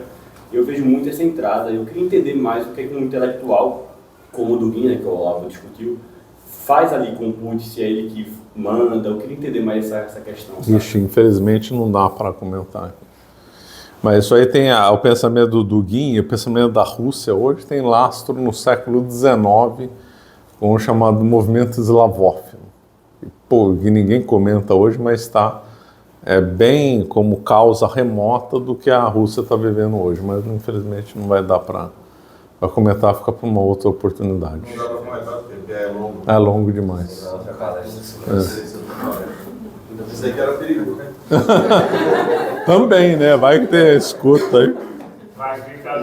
Eu vejo muito essa entrada. Eu queria entender mais o que um intelectual como o do Guin, né, que o Olavo discutiu, faz ali com o Putin, se é ele que manda. Eu queria entender mais essa questão. Sabe? Ixi, infelizmente não dá para comentar. Mas isso aí tem o pensamento do Guin, o pensamento da Rússia hoje tem lastro no século XIX, com o chamado movimento eslavófilo. Que ninguém comenta hoje, mas está bem como causa remota do que a Rússia está vivendo hoje. Mas infelizmente não vai dar para comentar, fica para uma outra oportunidade. Não dá para comentar porque é longo. É longo demais. Outra palestra. Pensei que era perigo, né? Também, né? Vai que tem escuta aí. Vai ficar